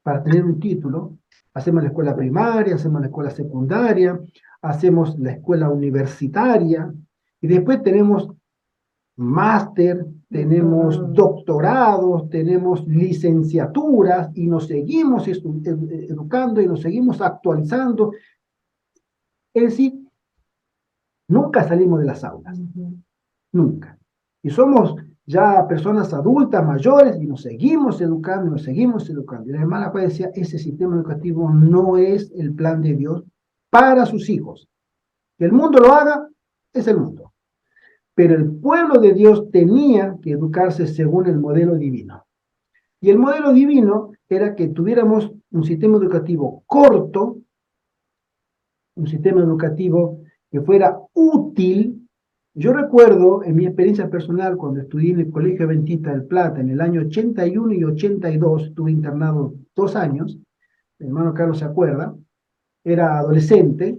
[SPEAKER 1] para tener un título. Hacemos la escuela primaria, hacemos la escuela secundaria, hacemos la escuela universitaria y después tenemos máster, tenemos doctorados, tenemos licenciaturas y nos seguimos educando y nos seguimos actualizando. Es decir, nunca salimos de las aulas, nunca. Y somos ya personas adultas, mayores, y nos seguimos educando, y nos seguimos educando. Y la hermana Juárez decía, ese sistema educativo no es el plan de Dios para sus hijos. Que el mundo lo haga, es el mundo. Pero el pueblo de Dios tenía que educarse según el modelo divino. Y el modelo divino era que tuviéramos un sistema educativo corto, un sistema educativo que fuera útil. Yo recuerdo en mi experiencia personal cuando estudié en el Colegio Adventista del Plata en el año 81 y 82, estuve internado 2 años, mi hermano Carlos se acuerda, era adolescente,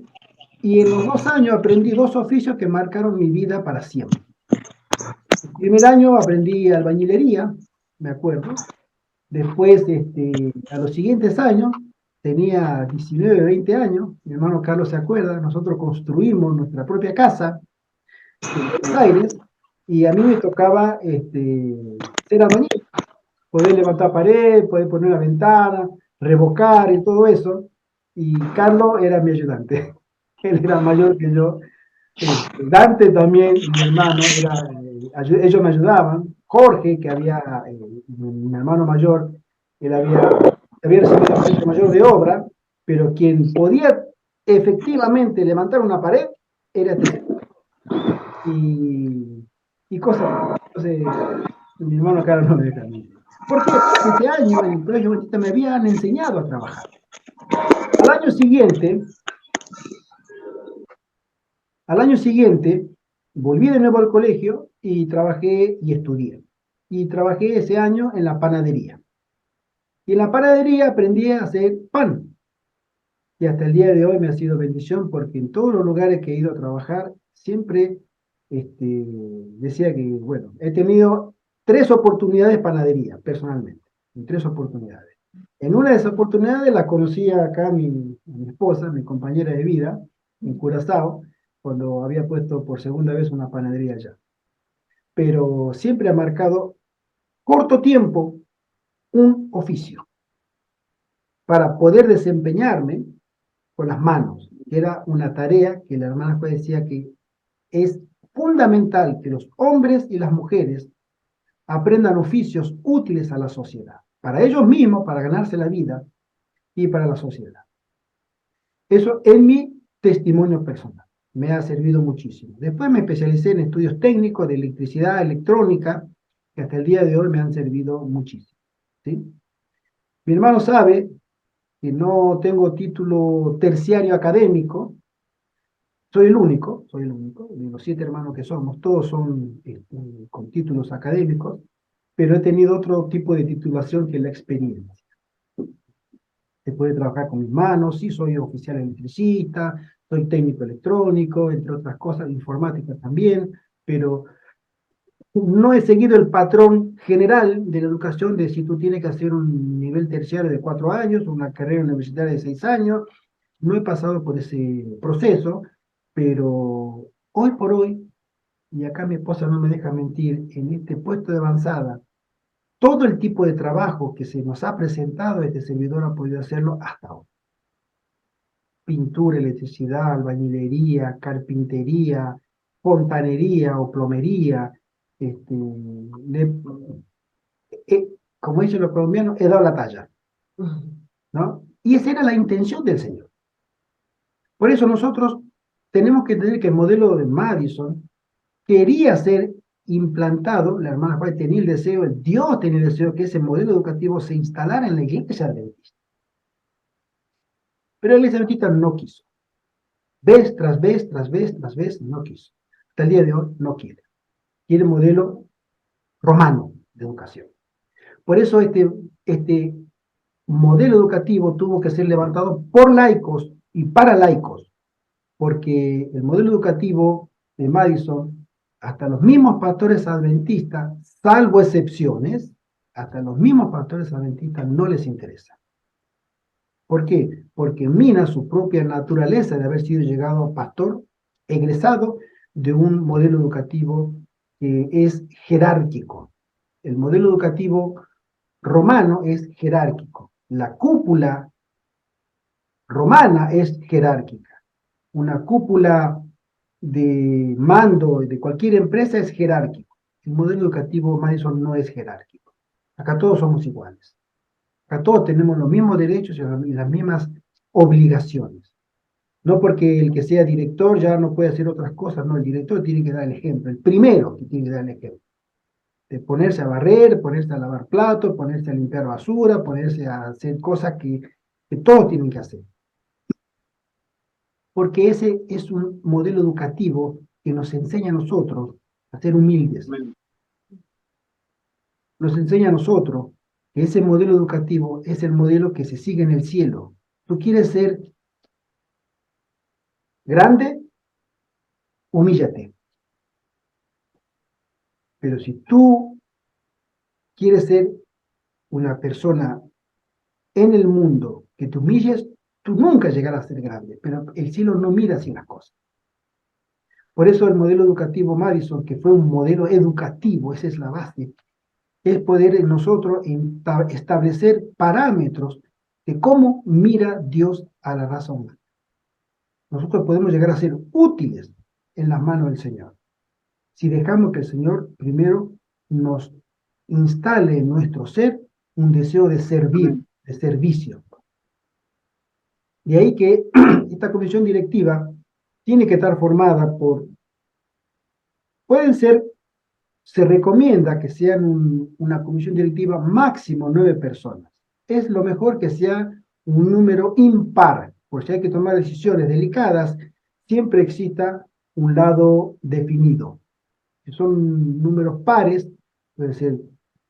[SPEAKER 1] y en los 2 años aprendí 2 oficios que marcaron mi vida para siempre. El primer año aprendí albañilería, me acuerdo. Después, a los siguientes años, tenía 19, 20 años, mi hermano Carlos se acuerda, nosotros construimos nuestra propia casa en Buenos Aires y a mí me tocaba ser albañil, poder levantar pared, poder poner la ventana, revocar y todo eso. Y Carlos era mi ayudante, él era mayor que yo. Dante también, mi hermano, ellos me ayudaban. Jorge, que había, mi hermano mayor, él había recibido la maestra mayor de obra, pero quien podía efectivamente levantar una pared era este. Y cosas. Entonces, mi hermano Carlos no me deja a mí. ¿Por qué? Porque ese año en el colegio Adventista me habían enseñado a trabajar. Al año siguiente, volví de nuevo al colegio y trabajé y estudié. Y trabajé ese año en la panadería. Y en la panadería aprendí a hacer pan. Y hasta el día de hoy me ha sido bendición porque en todos los lugares que he ido a trabajar, siempre decía que, bueno, he tenido 3 oportunidades de panadería, personalmente. En 3 oportunidades. En una de esas oportunidades la conocí acá a mi esposa, mi compañera de vida, en Curazao, cuando había puesto por segunda vez una panadería allá. Pero siempre ha marcado corto tiempo un oficio para poder desempeñarme con las manos, que era una tarea que la hermana Juárez decía que es fundamental que los hombres y las mujeres aprendan oficios útiles a la sociedad, para ellos mismos, para ganarse la vida, y para la sociedad. Eso es mi testimonio personal. Me ha servido muchísimo. Después me especialicé en estudios técnicos de electricidad, electrónica, que hasta el día de hoy me han servido muchísimo. ¿Sí? Mi hermano sabe que no tengo título terciario académico, soy el único, de los 7 hermanos que somos, todos son con títulos académicos, pero he tenido otro tipo de titulación que es la experiencia. Se puede trabajar con mis manos, sí soy oficial electricista, soy técnico electrónico, entre otras cosas, informática también, pero no he seguido el patrón general de la educación de si tú tienes que hacer un nivel terciario de 4 años, una carrera universitaria de 6 años. No he pasado por ese proceso, pero hoy por hoy, y acá mi esposa no me deja mentir, en este puesto de avanzada, todo el tipo de trabajo que se nos ha presentado, este servidor ha podido hacerlo hasta ahora. Pintura, electricidad, albañilería, carpintería, fontanería o plomería, como dicen los colombianos, he dado la talla, ¿no? Y esa era la intención del Señor. Por eso nosotros tenemos que entender que el modelo de Madison quería ser implantado, la hermana White tenía el deseo, Dios tenía el deseo que ese modelo educativo se instalara en la iglesia adventista. Pero la iglesia adventista no quiso. Vez tras vez, tras vez, tras vez, no quiso. Hasta el día de hoy no quiere. Quiere el modelo romano de educación. Por eso este modelo educativo tuvo que ser levantado por laicos y para laicos, porque el modelo educativo de Madison, hasta los mismos pastores adventistas, salvo excepciones, hasta los mismos pastores adventistas no les interesa. ¿Por qué? Porque mina su propia naturaleza de haber sido llegado pastor, egresado de un modelo educativo que es jerárquico. El modelo educativo romano es jerárquico. La cúpula romana es jerárquica. Una cúpula de mando de cualquier empresa es jerárquico. El modelo educativo Madison no es jerárquico. Acá todos somos iguales. Acá todos tenemos los mismos derechos y las mismas obligaciones. No porque el que sea director ya no puede hacer otras cosas, no, el director tiene que dar el ejemplo, el primero que tiene que dar el ejemplo. De ponerse a barrer, ponerse a lavar platos, ponerse a limpiar basura, ponerse a hacer cosas que todos tienen que hacer. Porque ese es un modelo educativo que nos enseña a nosotros a ser humildes. Nos enseña a nosotros que ese modelo educativo es el modelo que se sigue en el cielo. Tú quieres ser grande, humíllate. Pero si tú quieres ser una persona en el mundo que te humilles, tú nunca llegarás a ser grande, pero el cielo no mira así las cosas. Por eso el modelo educativo Madison, que fue un modelo educativo, esa es la base, es poder en nosotros establecer parámetros de cómo mira Dios a la raza humana. Nosotros podemos llegar a ser útiles en las manos del Señor, si dejamos que el Señor primero nos instale en nuestro ser un deseo de servir, de servicio. De ahí que esta comisión directiva tiene que estar formada pueden ser, se recomienda que sean una comisión directiva máximo 9 personas. Es lo mejor que sea un número impar, por si hay que tomar decisiones delicadas, siempre exista un lado definido. Si son números pares, puede ser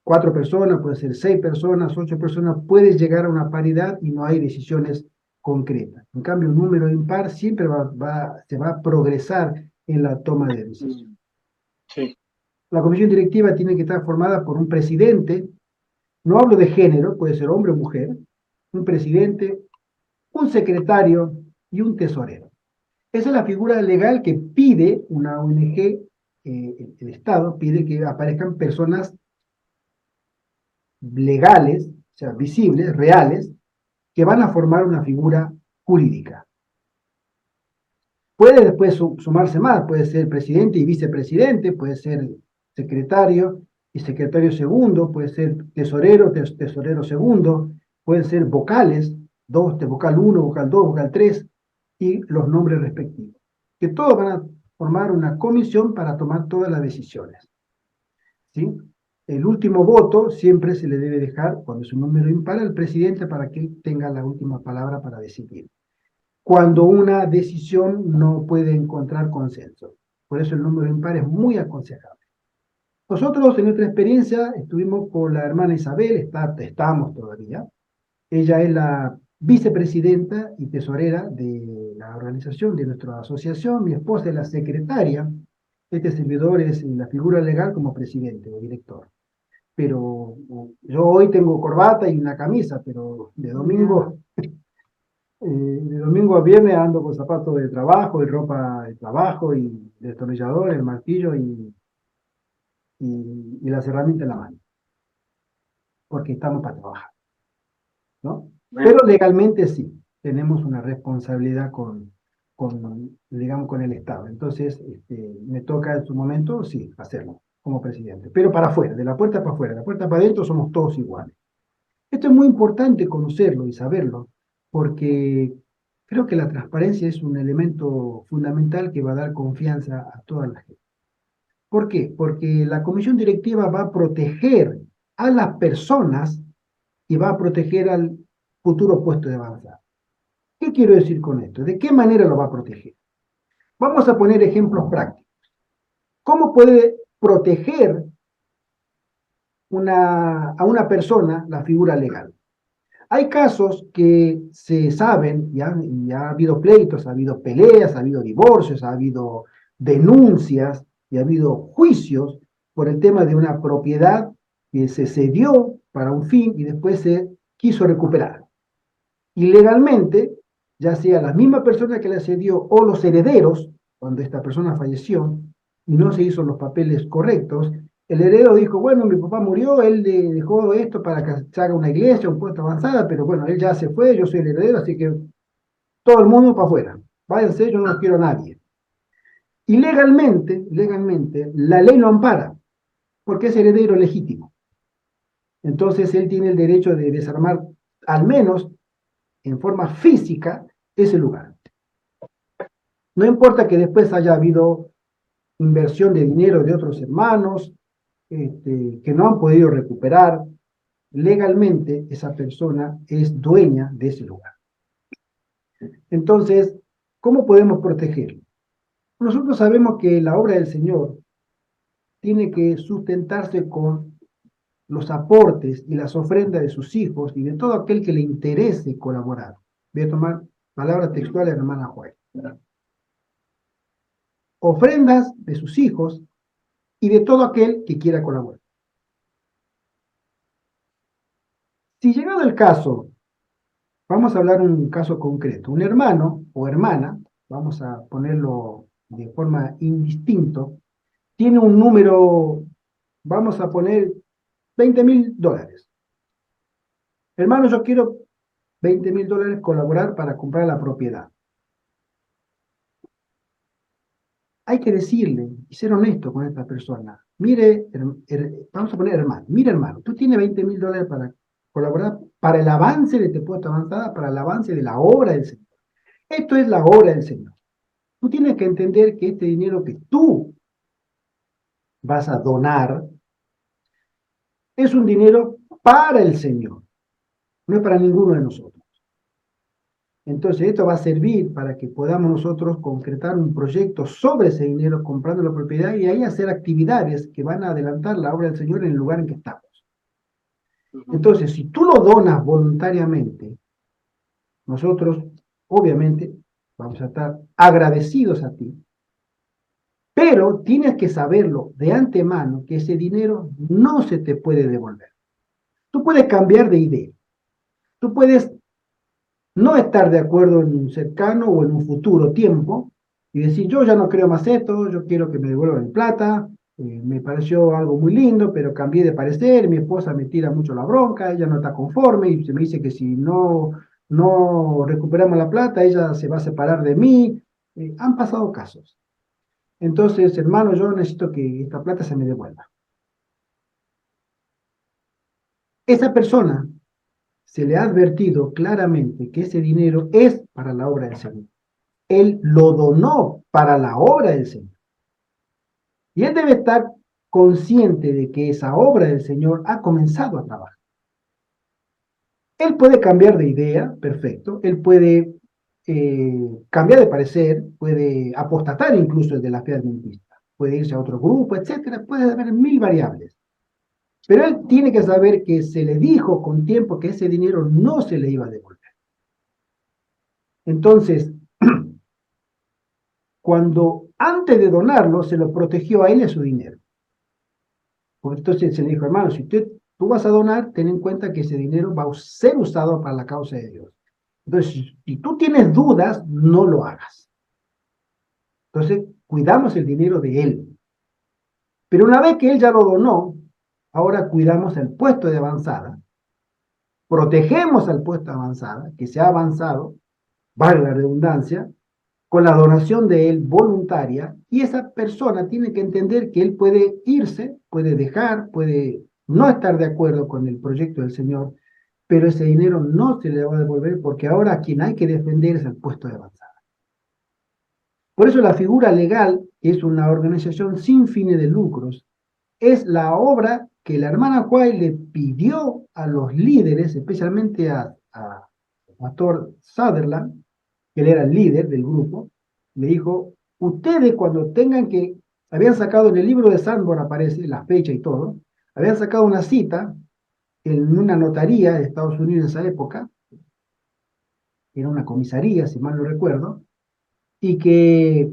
[SPEAKER 1] 4 personas, puede ser 6 personas, 8 personas, puedes llegar a una paridad y no hay decisiones concretas. En cambio, un número impar siempre se va a progresar en la toma de decisiones.
[SPEAKER 4] Sí.
[SPEAKER 1] La comisión directiva tiene que estar formada por un presidente, no hablo de género, puede ser hombre o mujer, un presidente, un secretario y un tesorero. Esa es la figura legal que pide una ONG, el Estado pide que aparezcan personas legales, o sea, visibles, reales, que van a formar una figura jurídica. Puede después sumarse más, puede ser presidente y vicepresidente, puede ser secretario y secretario segundo, puede ser tesorero, tesorero segundo, pueden ser vocales, vocal 1, vocal 2, vocal 3, y los nombres respectivos. Que todos van a formar una comisión para tomar todas las decisiones. ¿Sí? El último voto siempre se le debe dejar, cuando es un número impar, al presidente para que él tenga la última palabra para decidir. Cuando una decisión no puede encontrar consenso. Por eso el número impar es muy aconsejable. Nosotros, en nuestra experiencia, estuvimos con la hermana Isabel, estamos todavía. Ella es la vicepresidenta y tesorera de la organización, de nuestra asociación. Mi esposa es la secretaria. Este servidor es la figura legal como presidente o director. Pero yo hoy tengo corbata y una camisa, pero de domingo a viernes ando con zapatos de trabajo y ropa de trabajo y destornillador, el martillo y las herramientas en la mano, porque estamos para trabajar, ¿no? Pero legalmente sí, tenemos una responsabilidad digamos, con el Estado. Entonces, me toca en su momento, sí, hacerlo como presidente. Pero para afuera, de la puerta para afuera, de la puerta para adentro somos todos iguales. Esto es muy importante conocerlo y saberlo, porque creo que la transparencia es un elemento fundamental que va a dar confianza a toda la gente. ¿Por qué? Porque la comisión directiva va a proteger a las personas y va a proteger al futuro puesto de avanzada. ¿Qué quiero decir con esto? ¿De qué manera lo va a proteger? Vamos a poner ejemplos prácticos. ¿Cómo puede proteger a una persona la figura legal? Hay casos que se saben, y ha habido pleitos, ha habido peleas, ha habido divorcios, ha habido denuncias y ha habido juicios por el tema de una propiedad que se cedió para un fin y después se quiso recuperar. Y legalmente, ya sea la misma persona que la cedió o los herederos, cuando esta persona falleció y no se hizo los papeles correctos, el heredero dijo, bueno, mi papá murió, él le dejó esto para que se haga una iglesia, un puesto avanzada, pero bueno, él ya se fue, yo soy el heredero, así que todo el mundo para afuera. Váyanse, yo no quiero a nadie. Y legalmente, la ley lo ampara, porque es heredero legítimo. Entonces él tiene el derecho de desarmar, al menos en forma física, ese lugar. No importa que después haya habido inversión de dinero de otros hermanos, que no han podido recuperar, legalmente esa persona es dueña de ese lugar. Entonces, ¿cómo podemos protegerlo? Nosotros sabemos que la obra del Señor tiene que sustentarse con los aportes y las ofrendas de sus hijos y de todo aquel que le interese colaborar. Voy a tomar palabras textuales de la hermana Juárez. Ofrendas de sus hijos y de todo aquel que quiera colaborar. Si llegado el caso, vamos a hablar un caso concreto, un hermano o hermana, vamos a ponerlo de forma indistinto, tiene un número, vamos a poner $20.000. Hermano, yo quiero $20.000 colaborar para comprar la propiedad. Hay que decirle y ser honesto con esta persona. Mire, vamos a poner hermano. Mire, hermano, tú tienes $20.000 para colaborar para el avance de este puesto avanzada, para el avance de la obra del Señor. Esto es la obra del Señor. Tú tienes que entender que este dinero que tú vas a donar es un dinero para el Señor, no es para ninguno de nosotros. Entonces, esto va a servir para que podamos nosotros concretar un proyecto sobre ese dinero, comprando la propiedad y ahí hacer actividades que van a adelantar la obra del Señor en el lugar en que estamos. Entonces, si tú lo donas voluntariamente, nosotros, obviamente, vamos a estar agradecidos a ti, pero tienes que saberlo de antemano que ese dinero no se te puede devolver. Tú puedes cambiar de idea, tú puedes no estar de acuerdo en un cercano o en un futuro tiempo y decir, yo ya no creo más esto, yo quiero que me devuelvan mi plata, me pareció algo muy lindo, pero cambié de parecer, mi esposa me tira mucho la bronca, ella no está conforme y se me dice que si no recuperamos la plata, ella se va a separar de mí. Han pasado casos. Entonces, hermano, yo necesito que esta plata se me devuelva. esa persona se le ha advertido claramente que ese dinero es para la obra del Señor. Él lo donó para la obra del Señor. Y él debe estar consciente de que esa obra del Señor ha comenzado a trabajar. Él puede cambiar de idea, perfecto. Él puede cambiar de parecer, puede apostatar incluso de la fe adventista, puede irse a otro grupo, etcétera. Puede haber mil variables. Pero él tiene que saber que se le dijo con tiempo que ese dinero no se le iba a devolver. Entonces, cuando antes de donarlo, se lo protegió a él y a su dinero. Porque entonces se le dijo, hermano, si tú vas a donar, ten en cuenta que ese dinero va a ser usado para la causa de Dios. Entonces, si tú tienes dudas, no lo hagas. Entonces, cuidamos el dinero de él. Pero una vez que él ya lo donó, ahora cuidamos el puesto de avanzada, protegemos al puesto de avanzada, que se ha avanzado, valga la redundancia, con la donación de él voluntaria, y esa persona tiene que entender que él puede irse, puede dejar, puede no estar de acuerdo con el proyecto del Señor, pero ese dinero no se le va a devolver porque ahora a quien hay que defender es al puesto de avanzada. Por eso la figura legal, que es una organización sin fines de lucros, es la obra que la hermana White le pidió a los líderes, especialmente al pastor Sutherland, que él era el líder del grupo, le dijo, ustedes cuando tengan que, habían sacado en el libro de Sanborn, aparece la fecha y todo, habían sacado una cita en una notaría de Estados Unidos en esa época, era una comisaría, si mal no recuerdo, y que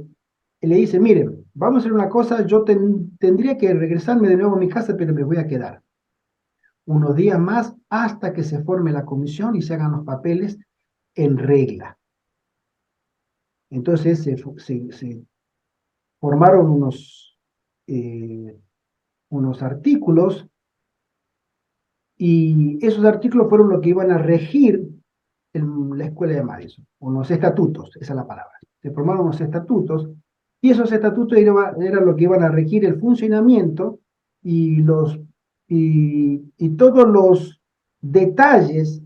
[SPEAKER 1] le dice, miren, vamos a hacer una cosa, yo tendría que regresarme de nuevo a mi casa, pero me voy a quedar unos días más hasta que se forme la comisión y se hagan los papeles en regla. Entonces se formaron unos artículos y esos artículos fueron lo que iban a regir la escuela de Madison, unos estatutos, esa es la palabra. Se formaron unos estatutos y esos estatutos eran lo que iban a regir el funcionamiento y, y todos los detalles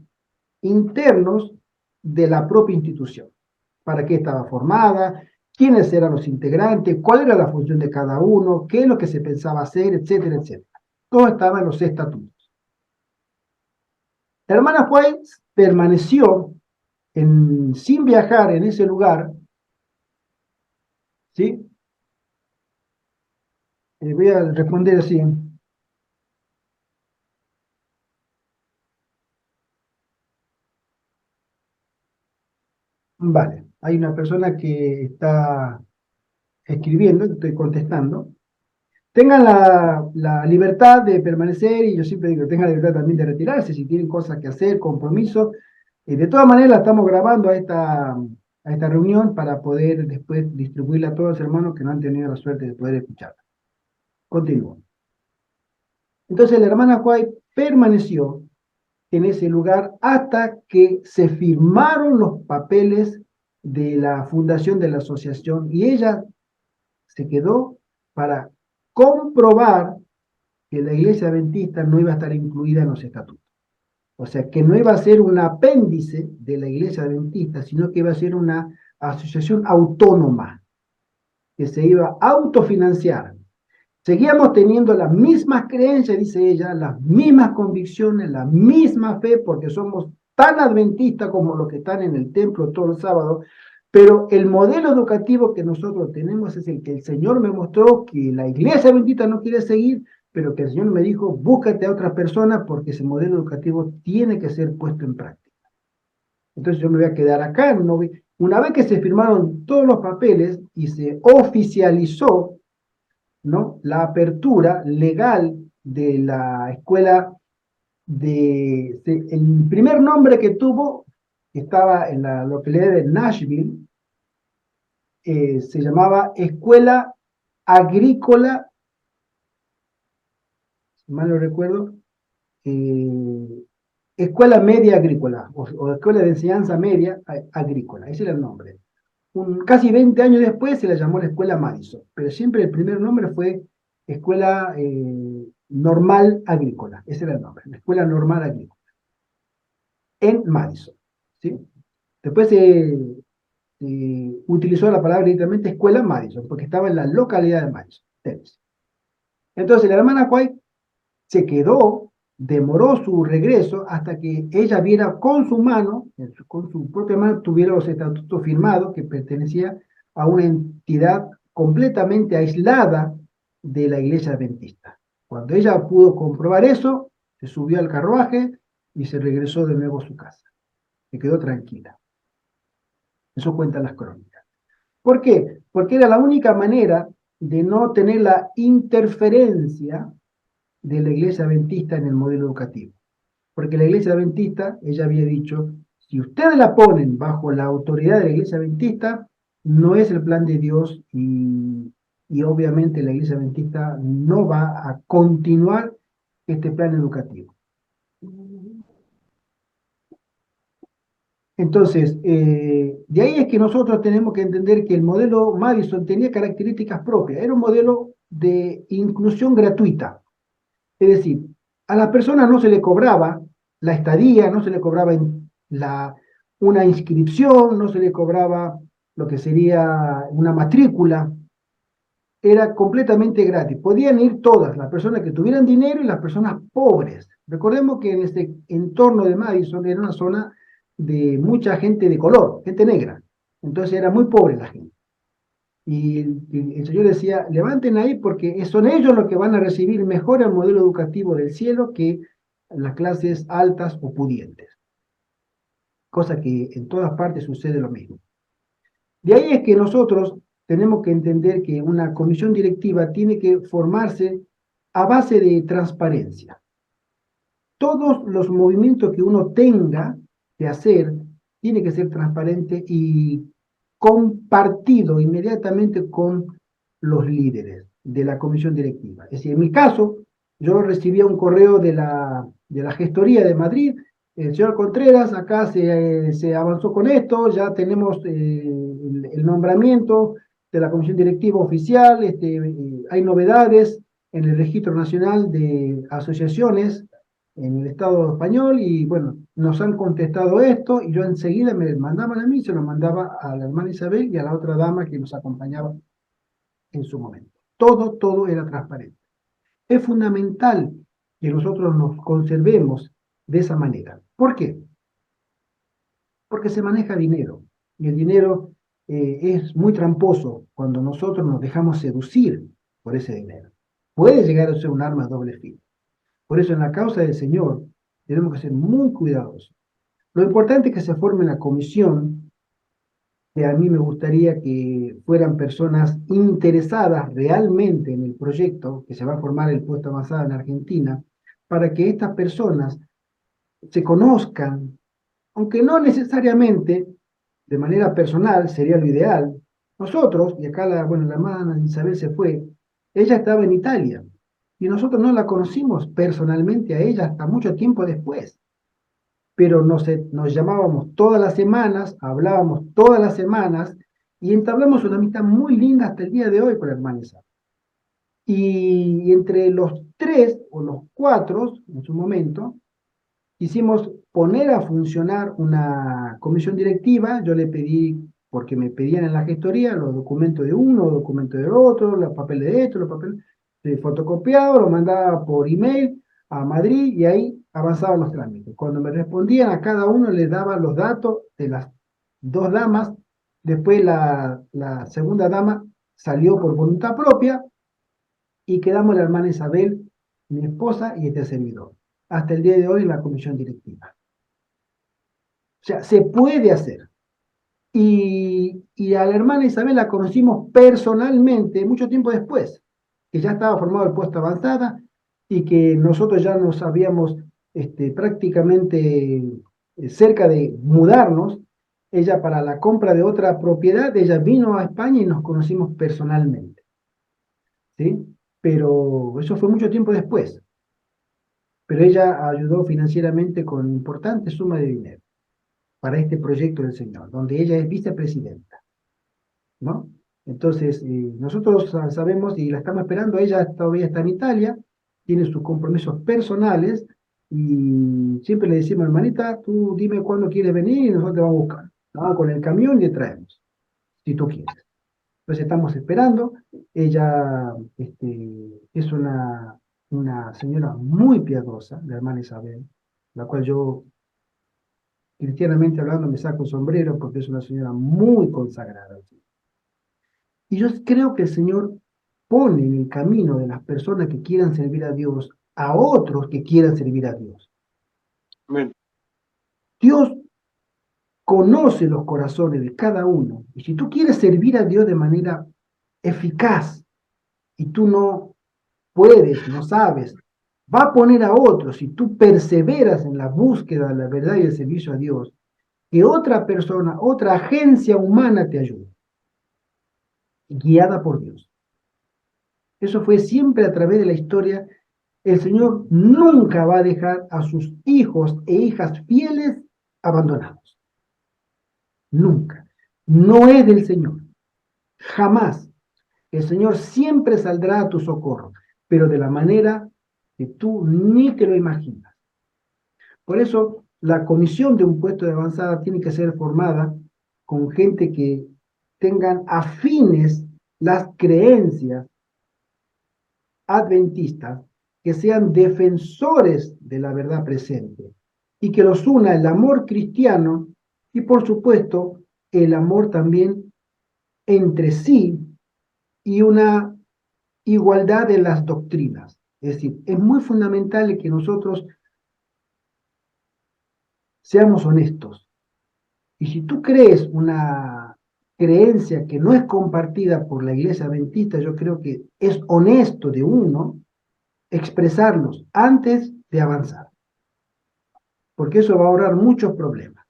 [SPEAKER 1] internos de la propia institución. Para qué estaba formada, quiénes eran los integrantes, cuál era la función de cada uno, qué es lo que se pensaba hacer, etcétera, etcétera. Todo estaba en los estatutos. La hermana White permaneció sin viajar en ese lugar, ¿sí? Voy a responder así. Vale, hay una persona que está escribiendo, estoy contestando. Tengan la libertad de permanecer y yo siempre digo, tengan la libertad también de retirarse si tienen cosas que hacer, compromisos. De todas maneras, la estamos grabando a esta reunión para poder después distribuirla a todos los hermanos que no han tenido la suerte de poder escucharla. Continúo. Entonces la hermana White permaneció en ese lugar hasta que se firmaron los papeles de la fundación de la asociación y ella se quedó para comprobar que la iglesia adventista no iba a estar incluida en los estatutos. O sea, que no iba a ser un apéndice de la iglesia adventista, sino que iba a ser una asociación autónoma, que se iba a autofinanciar. Seguíamos teniendo las mismas creencias, dice ella, las mismas convicciones, la misma fe, porque somos tan adventistas como los que están en el templo todos los sábados, pero el modelo educativo que nosotros tenemos es el que el Señor me mostró que la iglesia adventista no quiere seguir, pero que el Señor me dijo, búscate a otras personas porque ese modelo educativo tiene que ser puesto en práctica. Entonces yo me voy a quedar acá. Una vez que se firmaron todos los papeles y se oficializó, ¿no?, la apertura legal de la escuela, el primer nombre que tuvo, que estaba en la localidad de Nashville, se llamaba Escuela Agrícola, si mal no recuerdo, Escuela Media Agrícola, o Escuela de Enseñanza Media Agrícola, ese era el nombre. Casi 20 años después se la llamó la Escuela Madison, pero siempre el primer nombre fue Escuela Normal Agrícola, ese era el nombre, la Escuela Normal Agrícola, en Madison, ¿sí? Después utilizó la palabra literalmente Escuela Madison, porque estaba en la localidad de Madison, Tennessee. Entonces la hermana White se quedó, demoró su regreso hasta que ella viera con su mano, con su propia mano, tuviera los estatutos firmados que pertenecía a una entidad completamente aislada de la iglesia adventista. Cuando ella pudo comprobar eso, se subió al carruaje y se regresó de nuevo a su casa. Se quedó tranquila. Eso cuentan las crónicas. ¿Por qué? Porque era la única manera de no tener la interferencia de la iglesia adventista en el modelo educativo. Porque la iglesia adventista, ella había dicho, si ustedes la ponen bajo la autoridad de la iglesia adventista, no es el plan de Dios y obviamente la iglesia adventista no va a continuar este plan educativo. Entonces, de ahí es que nosotros tenemos que entender que el modelo Madison tenía características propias, era un modelo de inclusión gratuita. Es decir, a las personas no se le cobraba la estadía, no se le cobraba una inscripción, no se le cobraba lo que sería una matrícula, era completamente gratis. Podían ir todas, las personas que tuvieran dinero y las personas pobres. Recordemos que en este entorno de Madison era una zona de mucha gente de color, gente negra. Entonces era muy pobre la gente. Y el Señor decía, levanten ahí porque son ellos los que van a recibir mejor el modelo educativo del cielo que las clases altas o pudientes. Cosa que en todas partes sucede lo mismo. De ahí es que nosotros tenemos que entender que una comisión directiva tiene que formarse a base de transparencia. Todos los movimientos que uno tenga que hacer tiene que ser transparente y compartido inmediatamente con los líderes de la comisión directiva. Es decir, en mi caso, yo recibía un correo de la gestoría de Madrid, el señor Contreras, acá se avanzó con esto, ya tenemos el nombramiento de la comisión directiva oficial, hay novedades en el registro nacional de asociaciones en el Estado español y bueno, nos han contestado esto y yo enseguida me mandaban a mí, se lo mandaba a la hermana Isabel y a la otra dama que nos acompañaba en su momento. Todo era transparente. Es fundamental que nosotros nos conservemos de esa manera. ¿Por qué? Porque se maneja dinero y el dinero es muy tramposo cuando nosotros nos dejamos seducir por ese dinero. Puede llegar a ser un arma de doble filo. Por eso en la causa del Señor tenemos que ser muy cuidadosos. Lo importante es que se forme la comisión, que a mí me gustaría que fueran personas interesadas realmente en el proyecto que se va a formar el puesto avanzado en Argentina, para que estas personas se conozcan, aunque no necesariamente de manera personal, sería lo ideal. Nosotros, y acá la hermana Isabel se fue, ella estaba en Italia, y nosotros no la conocimos personalmente a ella hasta mucho tiempo después. Pero nos llamábamos todas las semanas, hablábamos todas las semanas, y entablamos una amistad muy linda hasta el día de hoy con la hermana Isabel. Y entre los tres o los cuatro, en su momento, quisimos poner a funcionar una comisión directiva. Yo le pedí, porque me pedían en la gestoría los documentos de uno, los documentos del otro, los papeles de esto, los papeles fotocopiados, lo mandaba por email a Madrid y ahí avanzaban los trámites. Cuando me respondían a cada uno les daba los datos de las dos damas, después la segunda dama salió por voluntad propia y quedamos la hermana Isabel, mi esposa y este servidor hasta el día de hoy en la comisión directiva. O sea, se puede hacer. Y a la hermana Isabel la conocimos personalmente mucho tiempo después, que ya estaba formado el puesto avanzada y que nosotros ya nos habíamos prácticamente cerca de mudarnos. Ella para la compra de otra propiedad, ella vino a España y nos conocimos personalmente. ¿Sí? Pero eso fue mucho tiempo después. Pero ella ayudó financieramente con importante suma de dinero para este proyecto del Señor, donde ella es vicepresidenta, ¿no? Entonces, nosotros sabemos y la estamos esperando, ella todavía está en Italia, tiene sus compromisos personales y siempre le decimos, hermanita, tú dime cuándo quieres venir y nosotros te vamos a buscar. Vamos con el camión y te traemos, si tú quieres. Entonces estamos esperando. Ella es una señora muy piadosa, la hermana Isabel, la cual yo, cristianamente hablando, me saco el sombrero porque es una señora muy consagrada. Y yo creo que el Señor pone en el camino de las personas que quieran servir a Dios a otros que quieran servir a Dios.
[SPEAKER 4] Amén.
[SPEAKER 1] Dios conoce los corazones de cada uno. Y si tú quieres servir a Dios de manera eficaz y tú no puedes, no sabes, va a poner a otros, si tú perseveras en la búsqueda de la verdad y el servicio a Dios, que otra persona, otra agencia humana te ayude, guiada por Dios. Eso fue siempre a través de la historia. El Señor nunca va a dejar a sus hijos e hijas fieles abandonados. Nunca. No es del Señor. Jamás. El Señor siempre saldrá a tu socorro, pero de la manera que tú ni te lo imaginas. Por eso, la comisión de un puesto de avanzada tiene que ser formada con gente que tengan afines las creencias adventistas, que sean defensores de la verdad presente y que los una el amor cristiano y por supuesto el amor también entre sí y una igualdad de las doctrinas. Es decir, es muy fundamental que nosotros seamos honestos. Y si tú crees una creencia que no es compartida por la iglesia adventista, yo creo que es honesto de uno expresarlos antes de avanzar, porque eso va a ahorrar muchos problemas.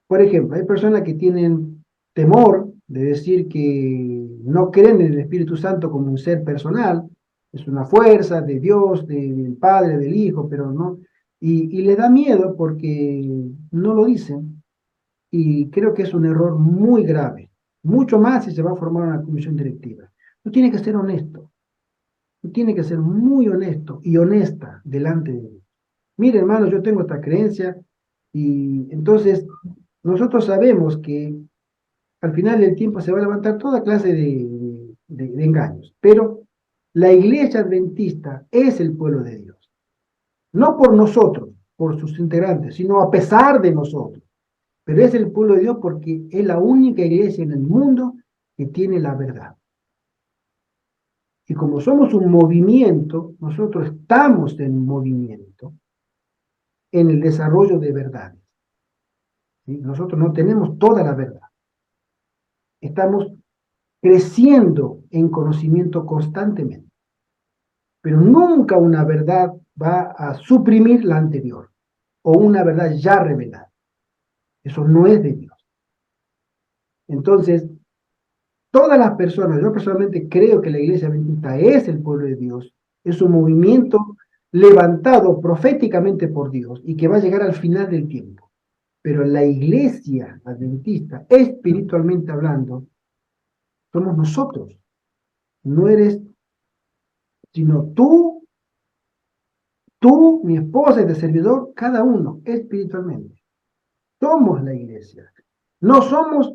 [SPEAKER 1] Por ejemplo, hay personas que tienen temor de decir que no creen en el Espíritu Santo como un ser personal, es una fuerza de Dios, del Padre, del Hijo, pero no, y les da miedo porque no lo dicen, y creo que es un error muy grave, mucho más si se va a formar una comisión directiva. Tú tienes que ser honesto, tú tienes que ser muy honesto y honesta delante de Dios. Mire, hermano, yo tengo esta creencia y entonces nosotros sabemos que al final del tiempo se va a levantar toda clase de engaños, pero la iglesia adventista es el pueblo de Dios, no por nosotros, por sus integrantes, sino a pesar de nosotros, pero es el pueblo de Dios porque es la única iglesia en el mundo que tiene la verdad. Y como somos un movimiento, nosotros estamos en movimiento en el desarrollo de verdades. ¿Sí? Nosotros no tenemos toda la verdad. Estamos creciendo en conocimiento constantemente, pero nunca una verdad va a suprimir la anterior o una verdad ya revelada. Eso no es de Dios. Entonces, todas las personas, yo personalmente creo que la Iglesia Adventista es el pueblo de Dios, es un movimiento levantado proféticamente por Dios y que va a llegar al final del tiempo. Pero la Iglesia Adventista, espiritualmente hablando, somos nosotros. No eres, sino tú, mi esposa y de servidor, cada uno, espiritualmente. Somos la iglesia. No somos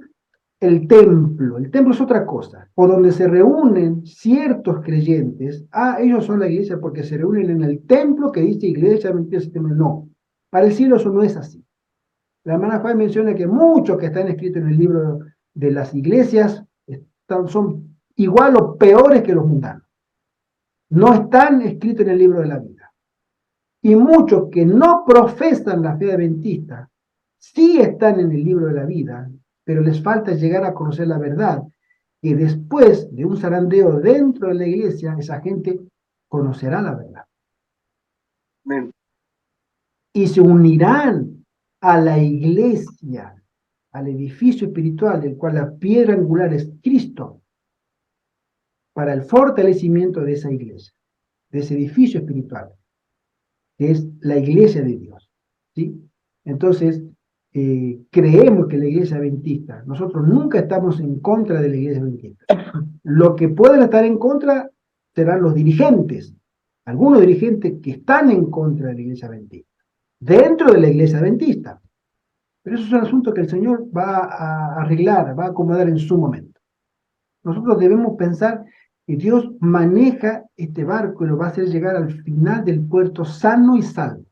[SPEAKER 1] el templo. El templo es otra cosa. O donde se reúnen ciertos creyentes. Ellos son la iglesia porque se reúnen en el templo que dice iglesia, no. Para el cielo eso no es así. La hermana Juan menciona que muchos que están escritos en el libro de las iglesias son igual o peores que los mundanos. No están escritos en el libro de la vida. Y muchos que no profesan la fe adventista sí están en el libro de la vida, pero les falta llegar a conocer la verdad, que después de un zarandeo dentro de la iglesia, esa gente conocerá la verdad.
[SPEAKER 4] Amén.
[SPEAKER 1] Y se unirán a la iglesia, al edificio espiritual, del cual la piedra angular es Cristo, para el fortalecimiento de esa iglesia, de ese edificio espiritual, que es la iglesia de Dios. ¿Sí? Entonces, creemos que la iglesia adventista, nosotros nunca estamos en contra de la iglesia adventista. Lo que pueden estar en contra serán los dirigentes, algunos dirigentes que están en contra de la iglesia adventista, dentro de la iglesia adventista. Pero eso es un asunto que el Señor va a arreglar, va a acomodar en su momento. Nosotros debemos pensar que Dios maneja este barco y lo va a hacer llegar al final del puerto sano y salvo.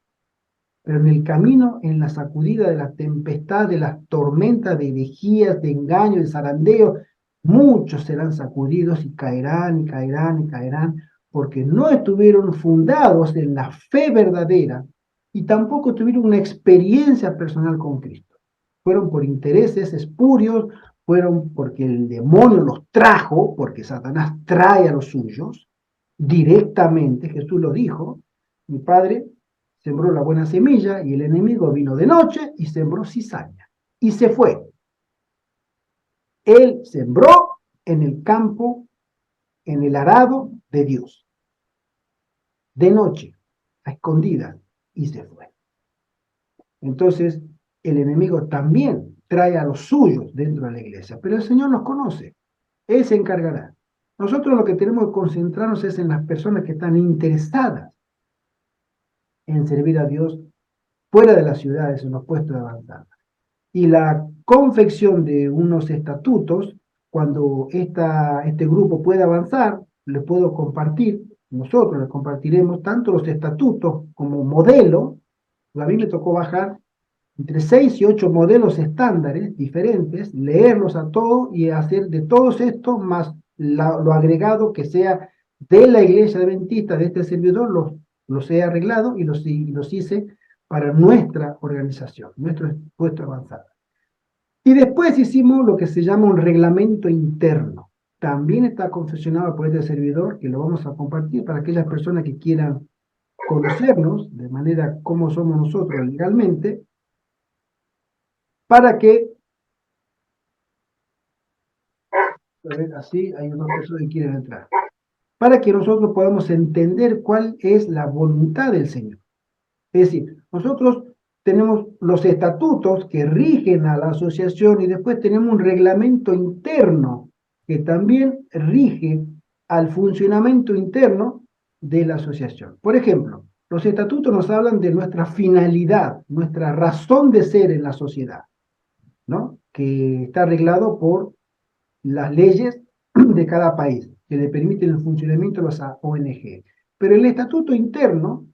[SPEAKER 1] Pero en el camino, en la sacudida de la tempestad, de las tormentas, de herejías, de engaño, de zarandeo, muchos serán sacudidos y caerán y caerán y caerán, porque no estuvieron fundados en la fe verdadera y tampoco tuvieron una experiencia personal con Cristo. Fueron por intereses espurios, fueron porque el demonio los trajo, porque Satanás trae a los suyos directamente. Jesús lo dijo: mi Padre sembró la buena semilla y el enemigo vino de noche y sembró cizaña y se fue. Él sembró en el campo, en el arado de Dios, de noche, a escondidas, y se fue. Entonces, el enemigo también trae a los suyos dentro de la iglesia, pero el Señor nos conoce, Él se encargará. Nosotros lo que tenemos que concentrarnos es en las personas que están interesadas en servir a Dios fuera de las ciudades, en los puestos de avanzada. Y la confección de unos estatutos, cuando este grupo pueda avanzar, les puedo compartir, nosotros les compartiremos tanto los estatutos como modelo. A mí me tocó bajar entre 6 y 8 modelos estándares diferentes, leerlos a todos y hacer de todos estos más lo agregado que sea de la iglesia adventista, de este servidor, los he arreglado y los hice para nuestra organización, nuestro puesto avanzado. Y después hicimos lo que se llama un reglamento interno. También está confeccionado por este servidor, que lo vamos a compartir para aquellas personas que quieran conocernos de manera como somos nosotros legalmente, para que, a ver, así hay unas personas que quieren entrar, para que nosotros podamos entender cuál es la voluntad del Señor. Es decir, nosotros tenemos los estatutos que rigen a la asociación y después tenemos un reglamento interno que también rige al funcionamiento interno de la asociación. Por ejemplo, los estatutos nos hablan de nuestra finalidad, nuestra razón de ser en la sociedad, ¿no? Que está arreglado por las leyes de cada país que le permiten el funcionamiento de las ONG. Pero el estatuto interno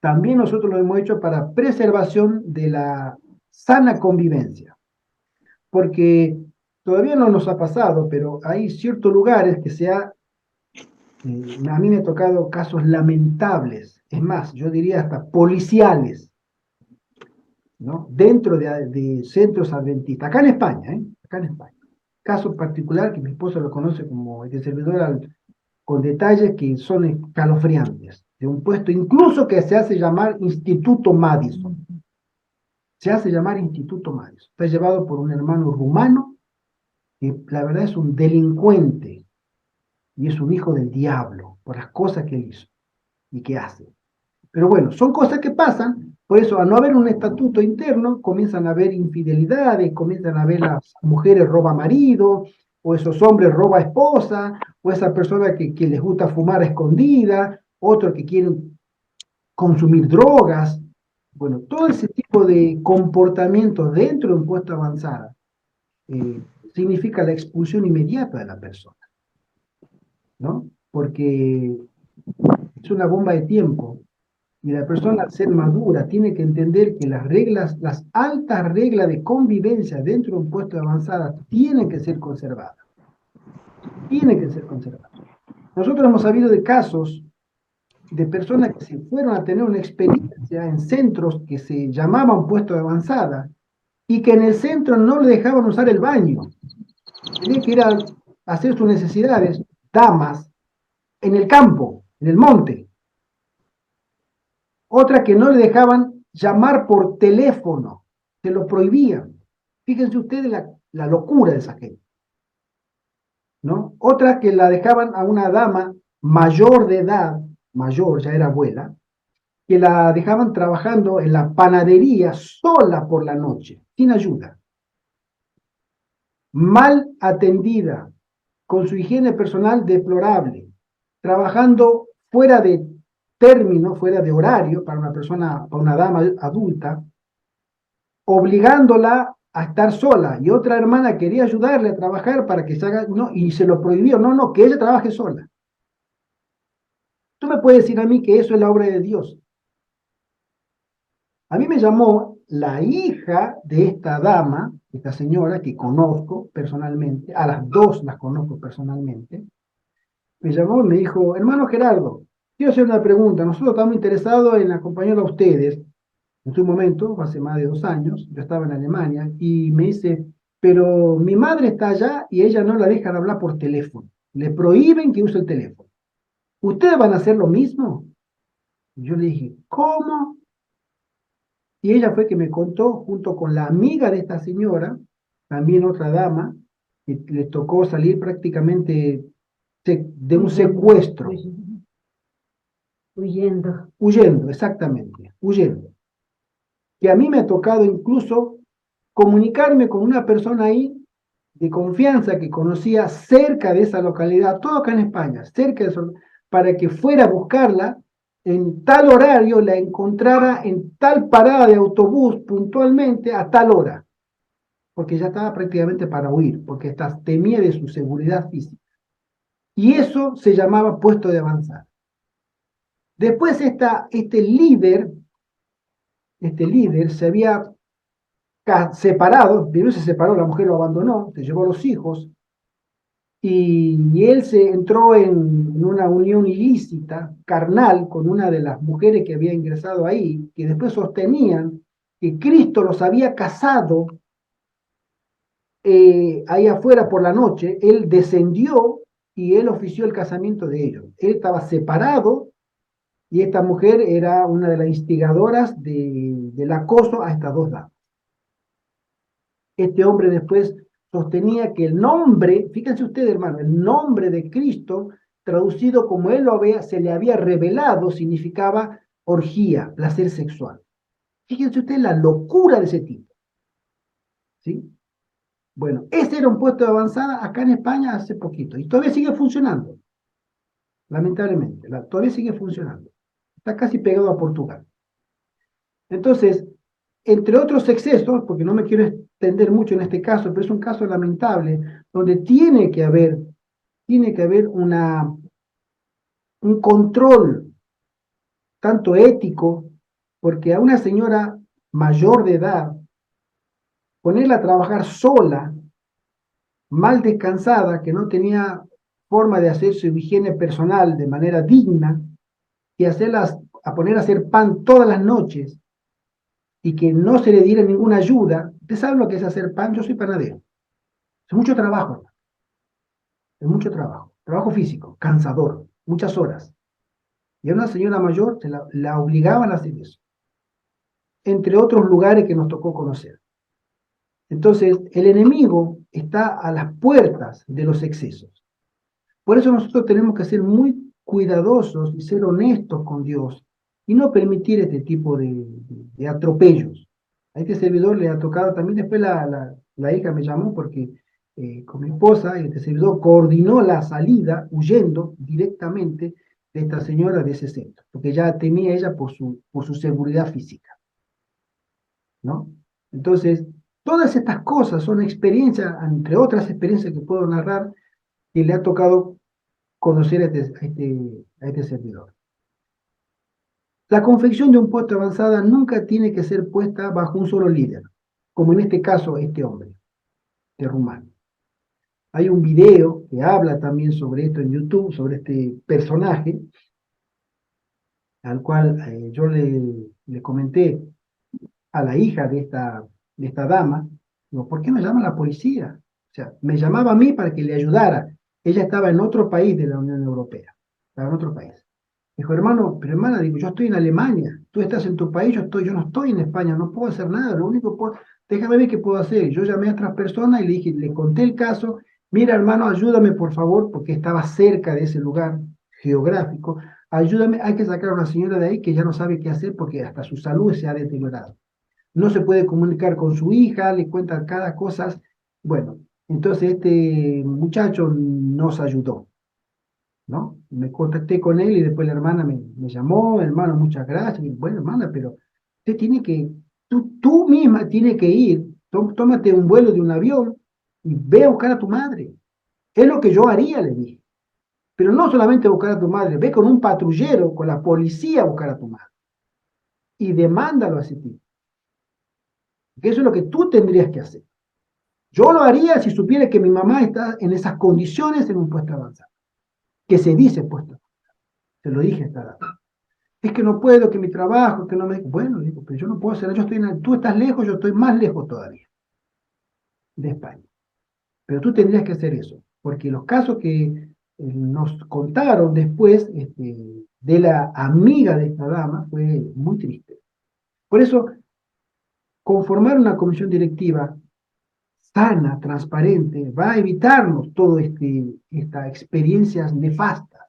[SPEAKER 1] también nosotros lo hemos hecho para preservación de la sana convivencia, porque todavía no nos ha pasado, pero hay ciertos lugares que a mí me ha tocado casos lamentables, es más, yo diría hasta policiales, ¿no? Dentro de centros adventistas, acá en España, acá en España. Caso particular que mi esposa lo conoce como el servidor con detalles que son escalofriantes, de un puesto incluso que se hace llamar Instituto Madison. Se hace llamar Instituto Madison. Está llevado por un hermano rumano que la verdad es un delincuente y es un hijo del diablo por las cosas que él hizo y que hace. Pero bueno, son cosas que pasan, por eso al no haber un estatuto interno, comienzan a haber infidelidades, comienzan a haber las mujeres roba marido, o esos hombres roba esposa, o esa persona que les gusta fumar a escondida, otros que quieren consumir drogas. Bueno, todo ese tipo de comportamiento dentro de un puesto avanzado significa la expulsión inmediata de la persona, ¿no? Porque es una bomba de tiempo. Y la persona, al ser madura, tiene que entender que las reglas, las altas reglas de convivencia dentro de un puesto de avanzada tienen que ser conservadas. Tienen que ser conservadas. Nosotros hemos sabido de casos de personas que se fueron a tener una experiencia en centros que se llamaban puesto de avanzada y que en el centro no le dejaban usar el baño. Tenía que ir a hacer sus necesidades, damas, en el campo, en el monte. Otra que no le dejaban llamar por teléfono, se lo prohibían. Fíjense ustedes la locura de esa gente, ¿no? Otra que la dejaban a una dama mayor de edad, mayor, ya era abuela, que la dejaban trabajando en la panadería sola por la noche, sin ayuda, mal atendida, con su higiene personal deplorable, trabajando fuera de término, fuera de horario para una persona, para una dama adulta, obligándola a estar sola, y otra hermana quería ayudarle a trabajar para que se haga, no, y se lo prohibió, no, que ella trabaje sola. Tú me puedes decir a mí que eso es la obra de Dios. A mí me llamó la hija de esta dama, esta señora que conozco personalmente, a las dos las conozco personalmente, me llamó y me dijo, hermano Gerardo, quiero hacer una pregunta, nosotros estamos interesados en acompañar a ustedes. En su momento, hace más de 2 años, yo estaba en Alemania, y me dice, pero mi madre está allá y ella no la dejan hablar por teléfono, le prohíben que use el teléfono. ¿Ustedes van a hacer lo mismo? Y yo le dije, ¿cómo? Y ella fue que me contó, junto con la amiga de esta señora, también otra dama, que le tocó salir prácticamente de un secuestro. Huyendo, exactamente, huyendo. Que a mí me ha tocado incluso comunicarme con una persona ahí de confianza que conocía cerca de esa localidad, todo acá en España, cerca de eso, para que fuera a buscarla en tal horario, la encontrara en tal parada de autobús puntualmente a tal hora, porque ya estaba prácticamente para huir, porque temía de su seguridad física. Y eso se llamaba puesto de avanzada. Después este líder se había separado, primero se separó, la mujer lo abandonó, se llevó a los hijos, y él se entró en una unión ilícita, carnal, con una de las mujeres que había ingresado ahí, que después sostenían que Cristo los había casado ahí afuera por la noche. Él descendió y él ofició el casamiento de ellos. Él estaba separado y esta mujer era una de las instigadoras del acoso a estas dos damas. Este hombre después sostenía que el nombre, fíjense ustedes, hermano, el nombre de Cristo, traducido como se le había revelado, significaba orgía, placer sexual. Fíjense ustedes la locura de ese tipo. ¿Sí? Bueno, ese era un puesto de avanzada acá en España hace poquito, y todavía sigue funcionando, lamentablemente, todavía sigue funcionando. Está casi pegado a Portugal. Entonces, entre otros excesos, porque no me quiero extender mucho en este caso, pero es un caso lamentable, donde tiene que haber un control, tanto ético, porque a una señora mayor de edad, ponerla a trabajar sola, mal descansada, que no tenía forma de hacer su higiene personal de manera digna, y a poner a hacer pan todas las noches, y que no se le diera ninguna ayuda. ¿Usted sabe lo que es hacer pan? Yo soy panadero. Es mucho trabajo, es mucho trabajo físico, cansador, muchas horas. Y a una señora mayor la obligaban a hacer eso, entre otros lugares que nos tocó conocer. Entonces, el enemigo está a las puertas de los excesos. Por eso nosotros tenemos que ser muy cuidadosos y ser honestos con Dios y no permitir este tipo de atropellos. A este servidor le ha tocado también, después la hija me llamó porque con mi esposa, este servidor coordinó la salida huyendo directamente de esta señora de ese centro, porque ya temía ella por su seguridad física, ¿no? Entonces, todas estas cosas son experiencias, entre otras experiencias que puedo narrar, que le ha tocado conocer a este servidor. La confección de un puesto de avanzada nunca tiene que ser puesta bajo un solo líder, como en este caso este hombre, de rumano. Hay un video que habla también sobre esto en YouTube, sobre este personaje, al cual yo le comenté a la hija de esta dama, digo, ¿por qué me llama la policía? O sea, me llamaba a mí para que le ayudara. Ella estaba en otro país de la Unión Europea, estaba en otro país. Dijo, hermano, pero hermana, digo, yo estoy en Alemania, tú estás en tu país, yo no estoy en España, no puedo hacer nada, lo único que puedo, déjame ver qué puedo hacer. Yo llamé a otras personas y le conté el caso, mira hermano, ayúdame por favor, porque estaba cerca de ese lugar geográfico, ayúdame, hay que sacar a una señora de ahí que ya no sabe qué hacer porque hasta su salud se ha deteriorado. No se puede comunicar con su hija, le cuenta cada cosa. Bueno, entonces este muchacho nos ayudó, ¿no? Me contacté con él y después la hermana me llamó, hermano, muchas gracias. Y, bueno, hermana, pero usted tiene que, tú misma tienes que ir, tómate un vuelo de un avión y ve a buscar a tu madre. Es lo que yo haría, le dije. Pero no solamente buscar a tu madre, ve con un patrullero, con la policía a buscar a tu madre. Y demándalo a ese tipo. Que eso es lo que tú tendrías que hacer. Yo lo haría si supiera que mi mamá está en esas condiciones en un puesto avanzado. Que se dice puesto. Se lo dije esta edad. Es que no puedo, que mi trabajo, que no me... Bueno, digo, pero yo no puedo hacer, yo estoy tú estás lejos, yo estoy más lejos todavía de España. Pero tú tendrías que hacer eso, porque los casos que nos contaron después de la amiga de esta dama fue muy triste. Por eso, conformar una comisión directiva sana, transparente, va a evitarnos todas estas experiencias nefastas,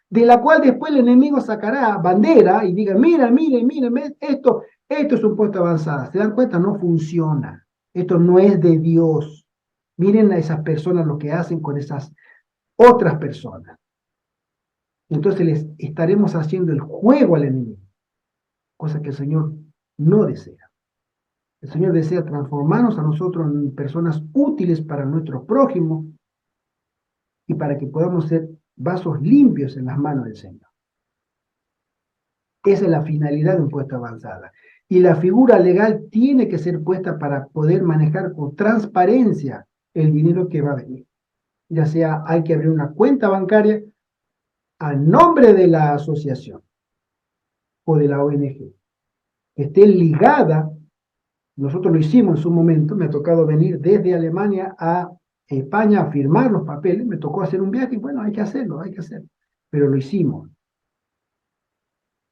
[SPEAKER 1] de la cual después el enemigo sacará bandera y diga, mira, miren, miren, esto es un puesto avanzado. ¿Se dan cuenta? No funciona. Esto no es de Dios. Miren a esas personas lo que hacen con esas otras personas. Entonces les estaremos haciendo el juego al enemigo, cosa que el Señor no desea. El Señor desea transformarnos a nosotros en personas útiles para nuestro prójimo y para que podamos ser vasos limpios en las manos del Señor. Esa es la finalidad de un puesto avanzada. Y la figura legal tiene que ser puesta para poder manejar con transparencia el dinero que va a venir. Ya sea hay que abrir una cuenta bancaria a nombre de la asociación o de la ONG, que esté ligada. Nosotros lo hicimos en su momento, me ha tocado venir desde Alemania a España a firmar los papeles, me tocó hacer un viaje y bueno, hay que hacerlo, pero lo hicimos.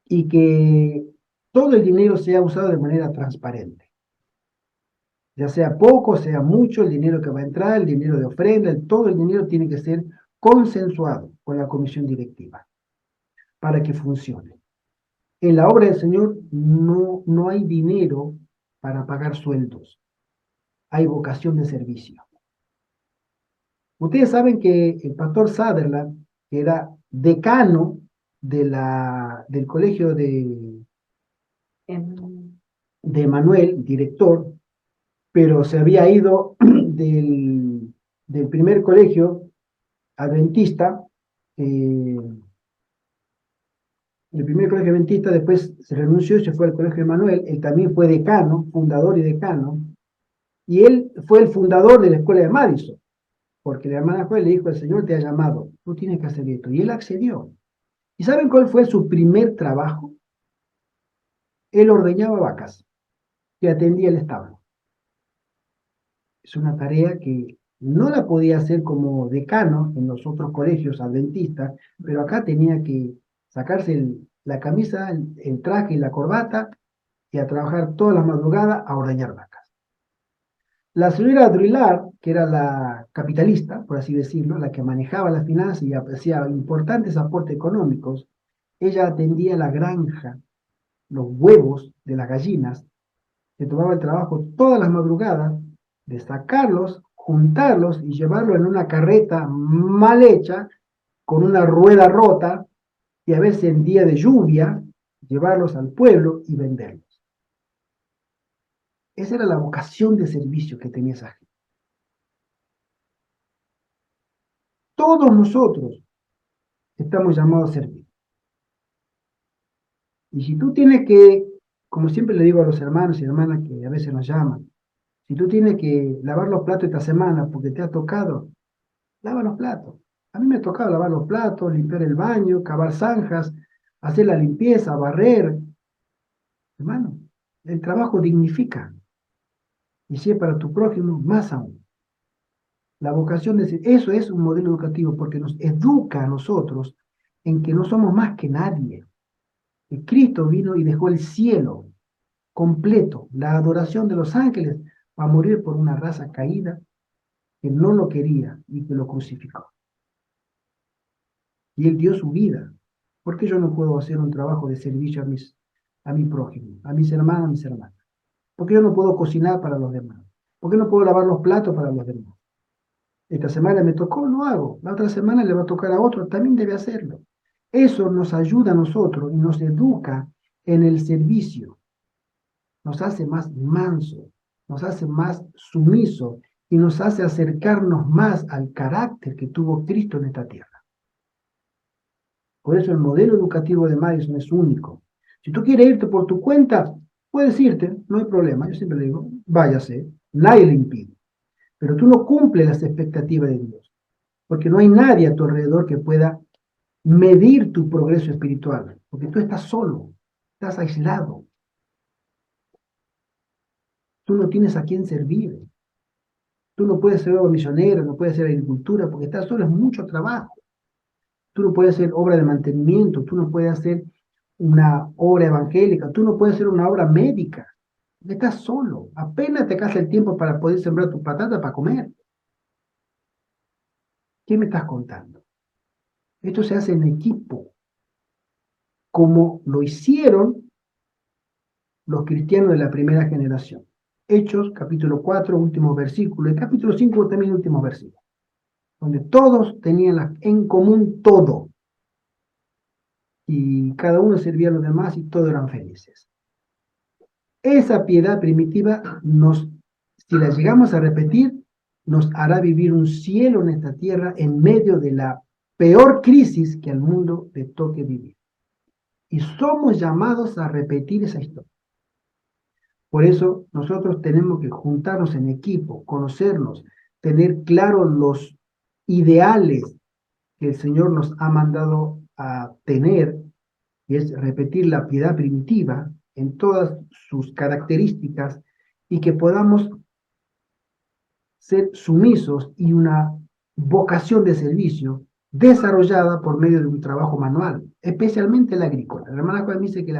[SPEAKER 1] Y que todo el dinero sea usado de manera transparente. Ya sea poco, sea mucho, el dinero que va a entrar, el dinero de ofrenda, todo el dinero tiene que ser consensuado con la comisión directiva para que funcione. En la obra del Señor no hay dinero para pagar sueldos, hay vocación de servicio. Ustedes saben que el pastor Sutherland, que era decano del colegio de Manuel, director, pero se había ido del primer colegio adventista, el primer colegio adventista, después se renunció y se fue al colegio de Manuel. Él también fue decano, fundador y decano, y él fue el fundador de la escuela de Madison, porque la hermana Joel le dijo, el Señor te ha llamado, tú tienes que hacer esto, y él accedió. ¿Y saben cuál fue su primer trabajo? Él ordeñaba vacas y atendía el establo. Es una tarea que no la podía hacer como decano en los otros colegios adventistas, pero acá tenía que sacarse la camisa, el traje y la corbata y a trabajar todas las madrugadas a ordeñar vacas. La señora Drillard, que era la capitalista, por así decirlo, la que manejaba las finanzas y hacía importantes aportes económicos, ella atendía la granja, los huevos de las gallinas, se tomaba el trabajo todas las madrugadas de sacarlos, juntarlos y llevarlos en una carreta mal hecha, con una rueda rota, y a veces en día de lluvia, llevarlos al pueblo y venderlos. Esa era la vocación de servicio que tenía esa gente. Todos nosotros estamos llamados a servir. Y si tú tienes que, como siempre le digo a los hermanos y hermanas que a veces nos llaman, si tú tienes que lavar los platos esta semana porque te ha tocado, lava los platos. A mí me ha tocado lavar los platos, limpiar el baño, cavar zanjas, hacer la limpieza, barrer. Hermano, el trabajo dignifica. Y si es para tu prójimo, más aún. La vocación de eso es un modelo educativo porque nos educa a nosotros en que no somos más que nadie. Que Cristo vino y dejó el cielo completo, la adoración de los ángeles, para morir por una raza caída que no lo quería y que lo crucificó. Y él dio su vida ¿Por qué yo no puedo hacer un trabajo de servicio a mi prójimo, a mis hermanos, a mis hermanas? ¿Por qué yo no puedo cocinar para los demás? ¿Por qué no puedo lavar los platos para los demás? Esta semana me tocó, lo hago. La otra semana le va a tocar a otro, también debe hacerlo. Eso nos ayuda a nosotros y nos educa en el servicio. Nos hace más manso, nos hace más sumiso y nos hace acercarnos más al carácter que tuvo Cristo en esta tierra. Por eso el modelo educativo de Madison es único. Si tú quieres irte por tu cuenta, puedes irte, no hay problema. Yo siempre le digo, váyase, nadie le impide. Pero tú no cumples las expectativas de Dios, porque no hay nadie a tu alrededor que pueda medir tu progreso espiritual, porque tú estás solo, estás aislado. Tú no tienes a quién servir. Tú no puedes ser misionero, no puedes hacer agricultura, porque estás solo, es mucho trabajo. Tú no puedes hacer obra de mantenimiento, tú no puedes hacer una obra evangélica, tú no puedes hacer una obra médica. Estás solo. Apenas te alcanza el tiempo para poder sembrar tu patata para comer. ¿Qué me estás contando? Esto se hace en equipo, como lo hicieron los cristianos de la primera generación. Hechos, capítulo 4, último versículo, y capítulo 5 también último versículo, donde todos tenían en común todo, y cada uno servía a los demás y todos eran felices. Esa piedad primitiva si la llegamos a repetir, nos hará vivir un cielo en esta tierra en medio de la peor crisis que al mundo le toque vivir. Y somos llamados a repetir esa historia. Por eso nosotros tenemos que juntarnos en equipo, conocernos, tener claros los ideales que el Señor nos ha mandado a tener, y es repetir la piedad primitiva en todas sus características y que podamos ser sumisos y una vocación de servicio desarrollada por medio de un trabajo manual, especialmente la agrícola. La hermana Juan dice que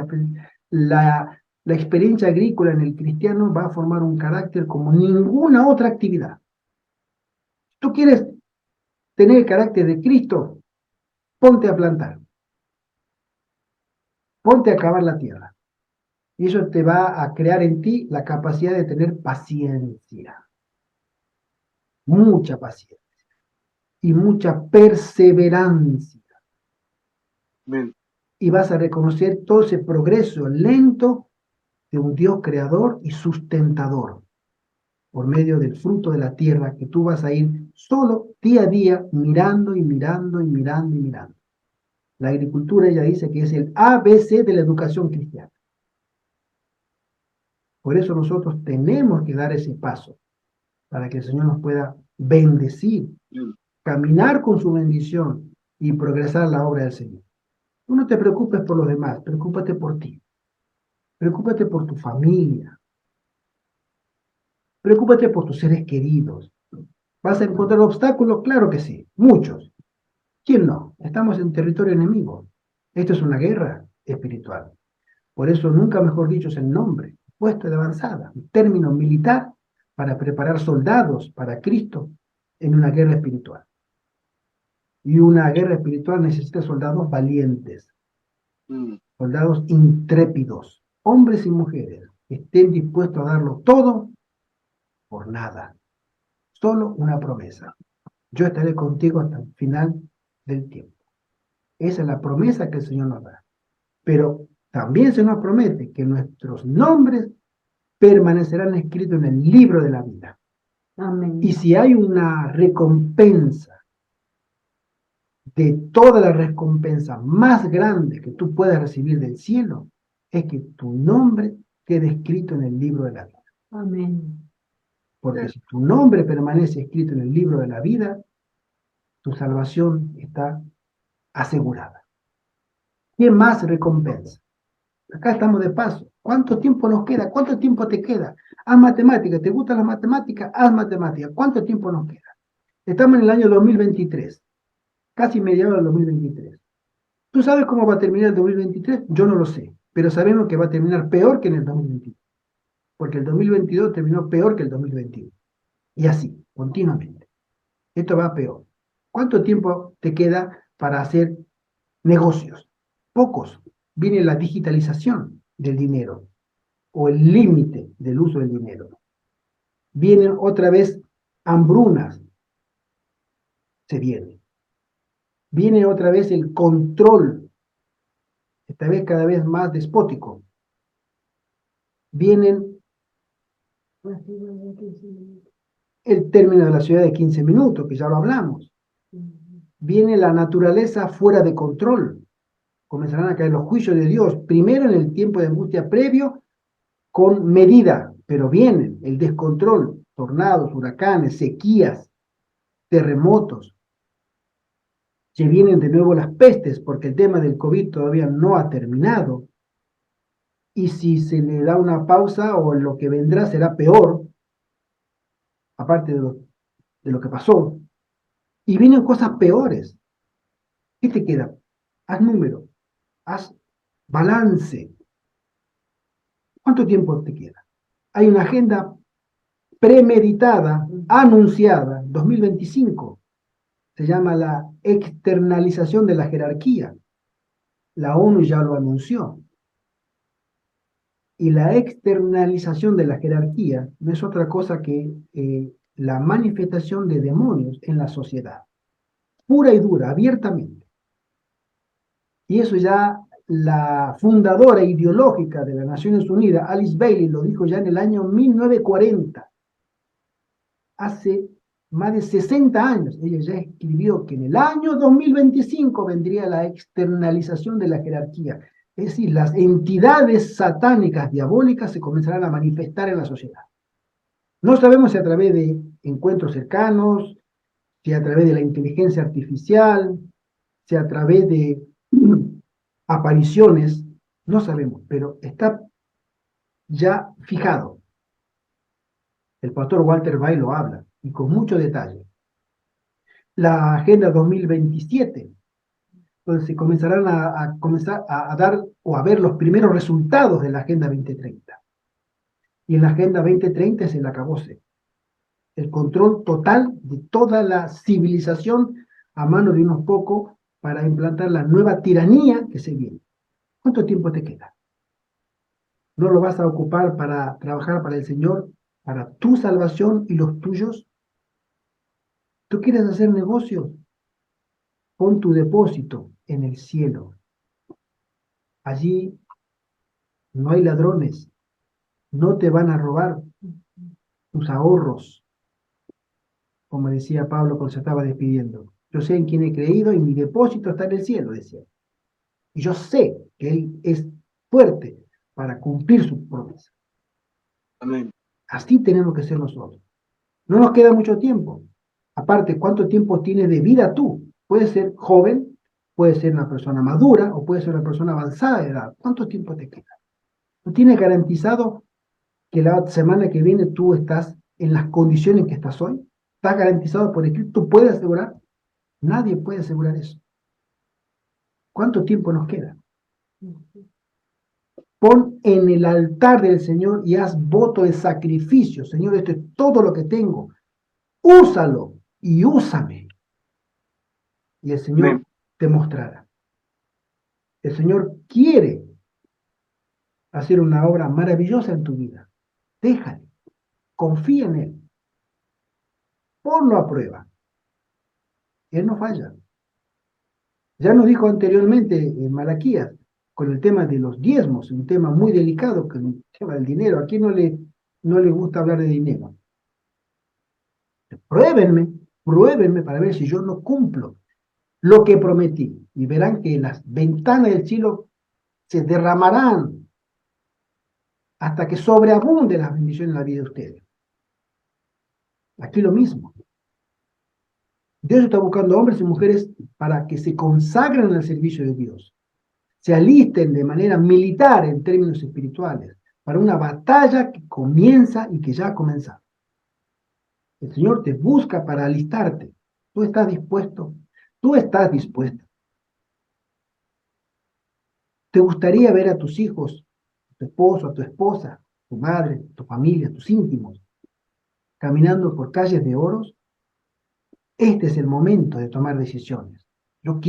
[SPEAKER 1] la experiencia agrícola en el cristiano va a formar un carácter como ninguna otra actividad. Si tú quieres tener el carácter de Cristo, ponte a plantar, ponte a cavar la tierra. Y eso te va a crear en ti la capacidad de tener paciencia, mucha paciencia y mucha perseverancia.
[SPEAKER 4] Amén.
[SPEAKER 1] Y vas a reconocer todo ese progreso lento de un Dios creador y sustentador por medio del fruto de la tierra que tú vas a ir solo día a día mirando y mirando y mirando y mirando. La agricultura, ella dice que es el ABC de la educación cristiana. Por eso nosotros tenemos que dar ese paso para que el Señor nos pueda bendecir, caminar con su bendición y progresar la obra del Señor. Tú no te preocupes por los demás, preocúpate por ti. Preocúpate por tu familia. Preocúpate por tus seres queridos. ¿Vas a encontrar obstáculos? Claro que sí, muchos. ¿Quién no? Estamos en territorio enemigo. Esto es una guerra espiritual. Por eso, nunca mejor dicho, es el nombre, puesto de avanzada, un término militar para preparar soldados para Cristo en una guerra espiritual. Y una guerra espiritual necesita soldados valientes, soldados intrépidos, hombres y mujeres, que estén dispuestos a darlo todo por nada. Solo una promesa. Yo estaré contigo hasta el final del tiempo. Esa es la promesa que el Señor nos da. Pero también se nos promete que nuestros nombres permanecerán escritos en el libro de la vida.
[SPEAKER 5] Amén.
[SPEAKER 1] Y si hay una recompensa, de toda la recompensa más grande que tú puedas recibir del cielo, es que tu nombre quede escrito en el libro de la vida.
[SPEAKER 5] Amén.
[SPEAKER 1] Porque si tu nombre permanece escrito en el libro de la vida, tu salvación está asegurada. ¿Qué más recompensa? Acá estamos de paso. ¿Cuánto tiempo nos queda? ¿Cuánto tiempo te queda? Haz matemáticas. ¿Te gustan las matemáticas? Haz matemáticas. ¿Cuánto tiempo nos queda? Estamos en el año 2023, casi mediados del 2023. ¿Tú sabes cómo va a terminar el 2023? Yo no lo sé, pero sabemos que va a terminar peor que en el 2021, porque el 2022 terminó peor que el 2021. Y así, continuamente. Esto va peor. ¿Cuánto tiempo te queda para hacer negocios? pocos. Viene la digitalización del dinero o el límite del uso del dinero. Vienen otra vez hambrunas, se viene. Viene otra vez el control, esta vez cada vez más despótico. Vienen el término de la ciudad de 15 minutos, que ya lo hablamos. Viene la naturaleza fuera de control. Comenzarán a caer los juicios de Dios, primero en el tiempo de angustia previo, con medida, pero vienen el descontrol, tornados, huracanes, sequías, terremotos. Se vienen de nuevo las pestes, porque el tema del COVID todavía no ha terminado. Y si se le da una pausa o lo que vendrá será peor, aparte de lo que pasó. Y vienen cosas peores. ¿Qué te queda? Haz número, haz balance. ¿Cuánto tiempo te queda? Hay una agenda premeditada, anunciada, 2025. Se llama la externalización de la jerarquía. La ONU ya lo anunció. Y la externalización de la jerarquía no es otra cosa que la manifestación de demonios en la sociedad, pura y dura, abiertamente. Y eso ya la fundadora ideológica de las Naciones Unidas, Alice Bailey, lo dijo ya en el año 1940, hace más de 60 años. Ella ya escribió que en el año 2025 vendría la externalización de la jerarquía. Es decir, las entidades satánicas, diabólicas, se comenzarán a manifestar en la sociedad. No sabemos si a través de encuentros cercanos, si a través de la inteligencia artificial, si a través de apariciones, no sabemos, pero está ya fijado. El pastor Walter Bay lo habla, y con mucho detalle. La Agenda 2027, donde se comenzarán comenzar a dar o a ver los primeros resultados de la Agenda 2030. Y en la Agenda 2030 es el acabose, el control total de toda la civilización a mano de unos pocos para implantar la nueva tiranía que se viene. ¿Cuánto tiempo te queda? ¿No lo vas a ocupar para trabajar para el Señor, para tu salvación y los tuyos? ¿Tú quieres hacer negocios? Pon tu depósito en el cielo. Allí no hay ladrones, no te van a robar tus ahorros, como decía Pablo cuando se estaba despidiendo. Yo sé en quién he creído y mi depósito está en el cielo, decía. Y yo sé que Él es fuerte para cumplir su promesa.
[SPEAKER 4] Amén.
[SPEAKER 1] Así tenemos que ser nosotros. No nos queda mucho tiempo. Aparte, ¿cuánto tiempo tienes de vida tú? Puedes ser joven, puedes ser una persona madura o puedes ser una persona avanzada de edad. ¿Cuánto tiempo te queda? ¿Tú tienes garantizado que la semana que viene tú estás en las condiciones en que estás hoy? ¿Estás garantizado por escrito? ¿Tú puedes asegurar? Nadie puede asegurar eso. ¿Cuánto tiempo nos queda? Pon en el altar del Señor y haz voto de sacrificio. Señor, esto es todo lo que tengo. Úsalo y úsame. Y el Señor
[SPEAKER 4] Amén.
[SPEAKER 1] te mostrará. El Señor quiere hacer una obra maravillosa en tu vida. Déjale. Confía en Él. Ponlo a prueba. Él no falla. Ya nos dijo anteriormente en Malaquías, con el tema de los diezmos, un tema muy delicado, que es el tema del dinero. ¿A quién no le gusta hablar de dinero? Pruébenme para ver si yo no cumplo lo que prometí. Y verán que las ventanas del cielo se derramarán hasta que sobreabunden las bendiciones en la vida de ustedes. Aquí lo mismo. Dios está buscando hombres y mujeres para que se consagren al servicio de Dios, se alisten de manera militar en términos espirituales para una batalla que comienza y que ya ha comenzado. El Señor te busca para alistarte. Tú estás dispuesto, tú estás dispuesta. ¿Te gustaría ver a tus hijos, a tu esposo, a tu esposa, tu madre, tu familia, tus íntimos, caminando por calles de oros? Este es el momento de tomar decisiones. Yo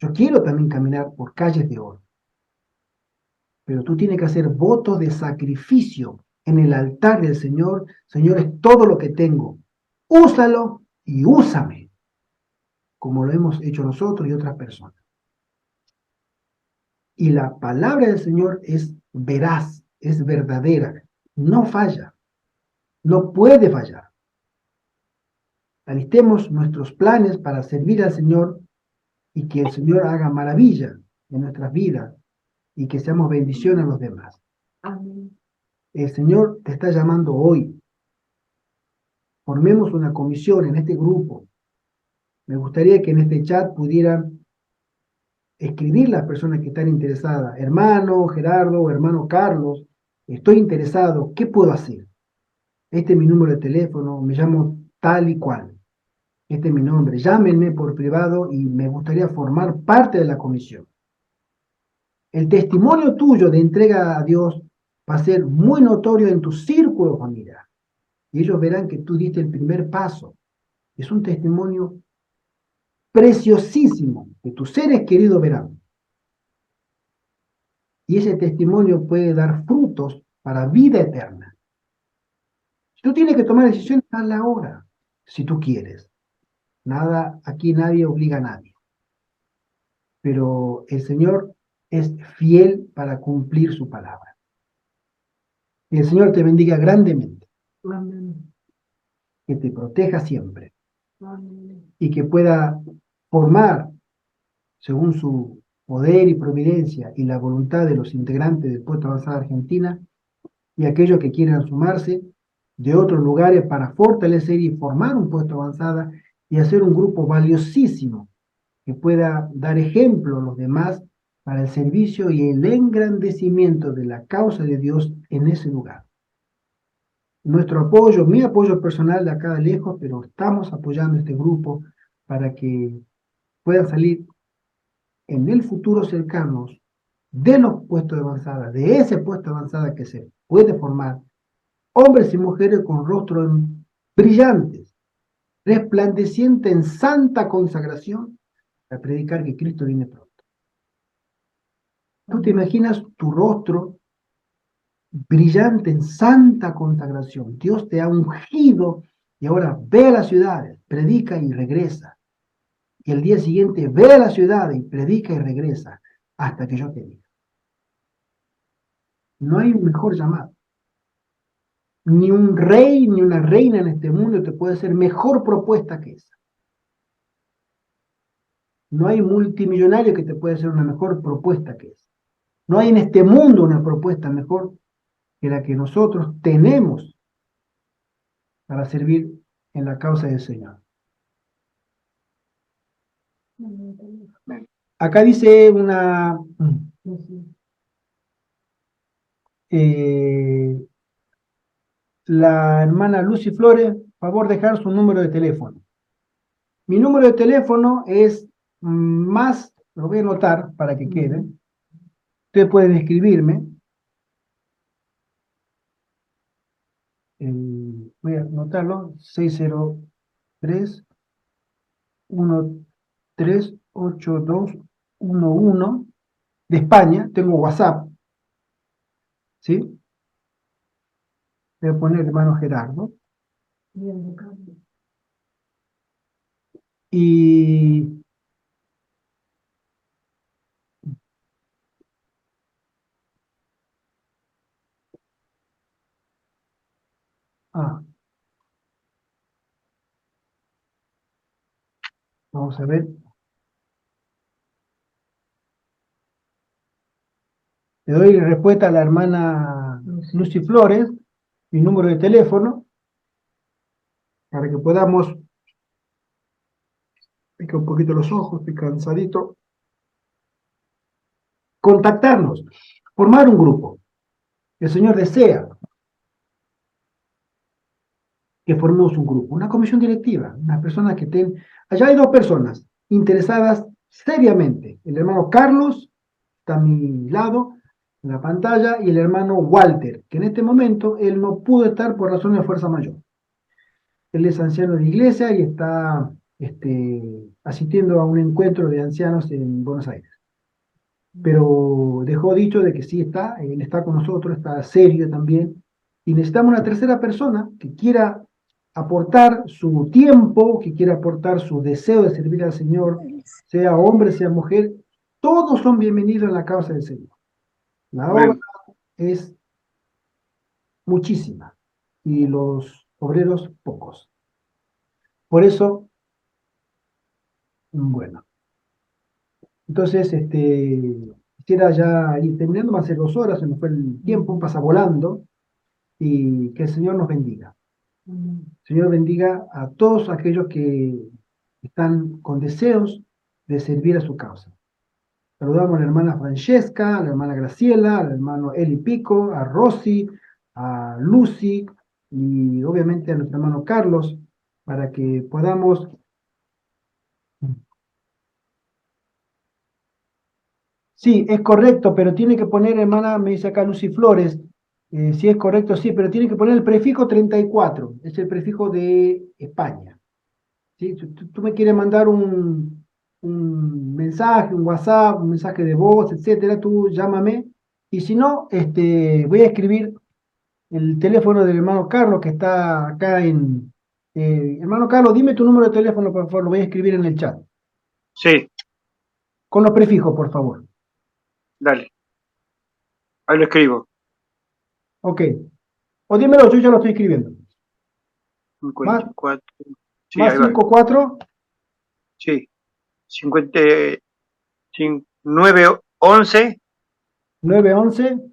[SPEAKER 1] Yo quiero también caminar por calles de oro. Pero tú tienes que hacer votos de sacrificio en el altar del Señor. Señor, es todo lo que tengo. Úsalo y úsame, como lo hemos hecho nosotros y otras personas. Y la palabra del Señor es veraz, es verdadera, no falla, no puede fallar. Alistemos nuestros planes para servir al Señor y que el Señor haga maravilla en nuestras vidas y que seamos bendición a los demás.
[SPEAKER 5] Amén.
[SPEAKER 1] El Señor te está llamando hoy. Formemos una comisión en este grupo. Me gustaría que en este chat pudieran escribir las personas que están interesadas. Hermano Gerardo o hermano Carlos, estoy interesado, ¿qué puedo hacer? Este es mi número de teléfono, me llamo tal y cual. Este es mi nombre. Llámenme por privado y me gustaría formar parte de la comisión. El testimonio tuyo de entrega a Dios va a ser muy notorio en tu círculo familiar. Y ellos verán que tú diste el primer paso. Es un testimonio preciosísimo que tus seres queridos verán. Y ese testimonio puede dar frutos para vida eterna. Si tú tienes que tomar decisiones, hazla ahora, si tú quieres. Nada, aquí nadie obliga a nadie. Pero el Señor es fiel para cumplir su palabra. Y el Señor te bendiga grandemente,
[SPEAKER 5] Amén.
[SPEAKER 1] que te proteja siempre
[SPEAKER 5] Amén.
[SPEAKER 1] y que pueda formar, según su poder y providencia y la voluntad de los integrantes del Puesto Avanzada Argentina y aquellos que quieran sumarse de otros lugares para fortalecer y formar un Puesto Avanzada y hacer un grupo valiosísimo que pueda dar ejemplo a los demás para el servicio y el engrandecimiento de la causa de Dios en ese lugar. Nuestro apoyo, mi apoyo personal de acá de lejos, pero estamos apoyando este grupo para que puedan salir en el futuro cercano de los puestos de avanzada, de ese puesto de avanzada que se puede formar, hombres y mujeres con rostros brillantes, resplandecientes en santa consagración, a predicar que Cristo viene pronto. ¿Tú te imaginas tu rostro brillante en santa consagración? Dios te ha ungido y ahora ve a las ciudades, predica y regresa. Y el día siguiente ve a la ciudad y predica y regresa hasta que yo te diga. No hay un mejor llamado. Ni un rey ni una reina en este mundo te puede hacer mejor propuesta que esa. No hay multimillonario que te pueda hacer una mejor propuesta que esa. No hay en este mundo una propuesta mejor que la que nosotros tenemos para servir en la causa del Señor. Acá dice una la hermana Lucy Flores, favor dejar su número de teléfono. Mi número de teléfono es más, lo voy a anotar para que quede. Ustedes pueden escribirme. Voy a anotarlo, 603 138211 de España. Tengo WhatsApp, ¿sí? Voy a poner hermano Gerardo. Y vamos a ver. Le doy respuesta a la hermana Lucy Flores, mi número de teléfono, para que podamos, pica un poquito los ojos, estoy cansadito, contactarnos, formar un grupo. El Señor desea que formemos un grupo, una comisión directiva, unas personas que estén... Allá hay dos personas interesadas seriamente. El hermano Carlos está a mi lado en la pantalla y el hermano Walter, que en este momento él no pudo estar por razones de fuerza mayor. Él es anciano de iglesia y está asistiendo a un encuentro de ancianos en Buenos Aires. Pero dejó dicho de que sí está, él está con nosotros, está serio también, y necesitamos una tercera persona que quiera aportar su tiempo, que quiera aportar su deseo de servir al Señor, sea hombre, sea mujer, todos son bienvenidos en la causa del Señor. La obra
[SPEAKER 4] Amén.
[SPEAKER 1] es muchísima y los obreros pocos. Por eso, bueno, entonces, quisiera ya ir terminando, va a ser 2 horas, se nos fue el tiempo, pasa volando, y que el Señor nos bendiga.
[SPEAKER 5] Amén.
[SPEAKER 1] El Señor bendiga a todos aquellos que están con deseos de servir a su causa. Saludamos a la hermana Francesca, a la hermana Graciela, al hermano Eli Pico, a Rosy, a Lucy y obviamente a nuestro hermano Carlos, para que podamos... Sí, es correcto, pero tiene que poner, hermana, me dice acá Lucy Flores, si es correcto, sí, pero tiene que poner el prefijo 34, es el prefijo de España. ¿Sí? Tú me quieres mandar un mensaje, un WhatsApp, un mensaje de voz, etcétera, tú llámame, y si no, voy a escribir el teléfono del hermano Carlos que está acá en... hermano Carlos, dime tu número de teléfono, por favor, lo voy a escribir en el chat,
[SPEAKER 4] Sí,
[SPEAKER 1] con los prefijos, por favor.
[SPEAKER 4] dale. Ahí lo escribo.
[SPEAKER 1] Ok. O dímelo, yo ya lo estoy escribiendo. Más,
[SPEAKER 4] 54. Sí,
[SPEAKER 1] más
[SPEAKER 4] ahí va.
[SPEAKER 1] 54
[SPEAKER 4] Sí. 50, 9, 11,
[SPEAKER 1] 911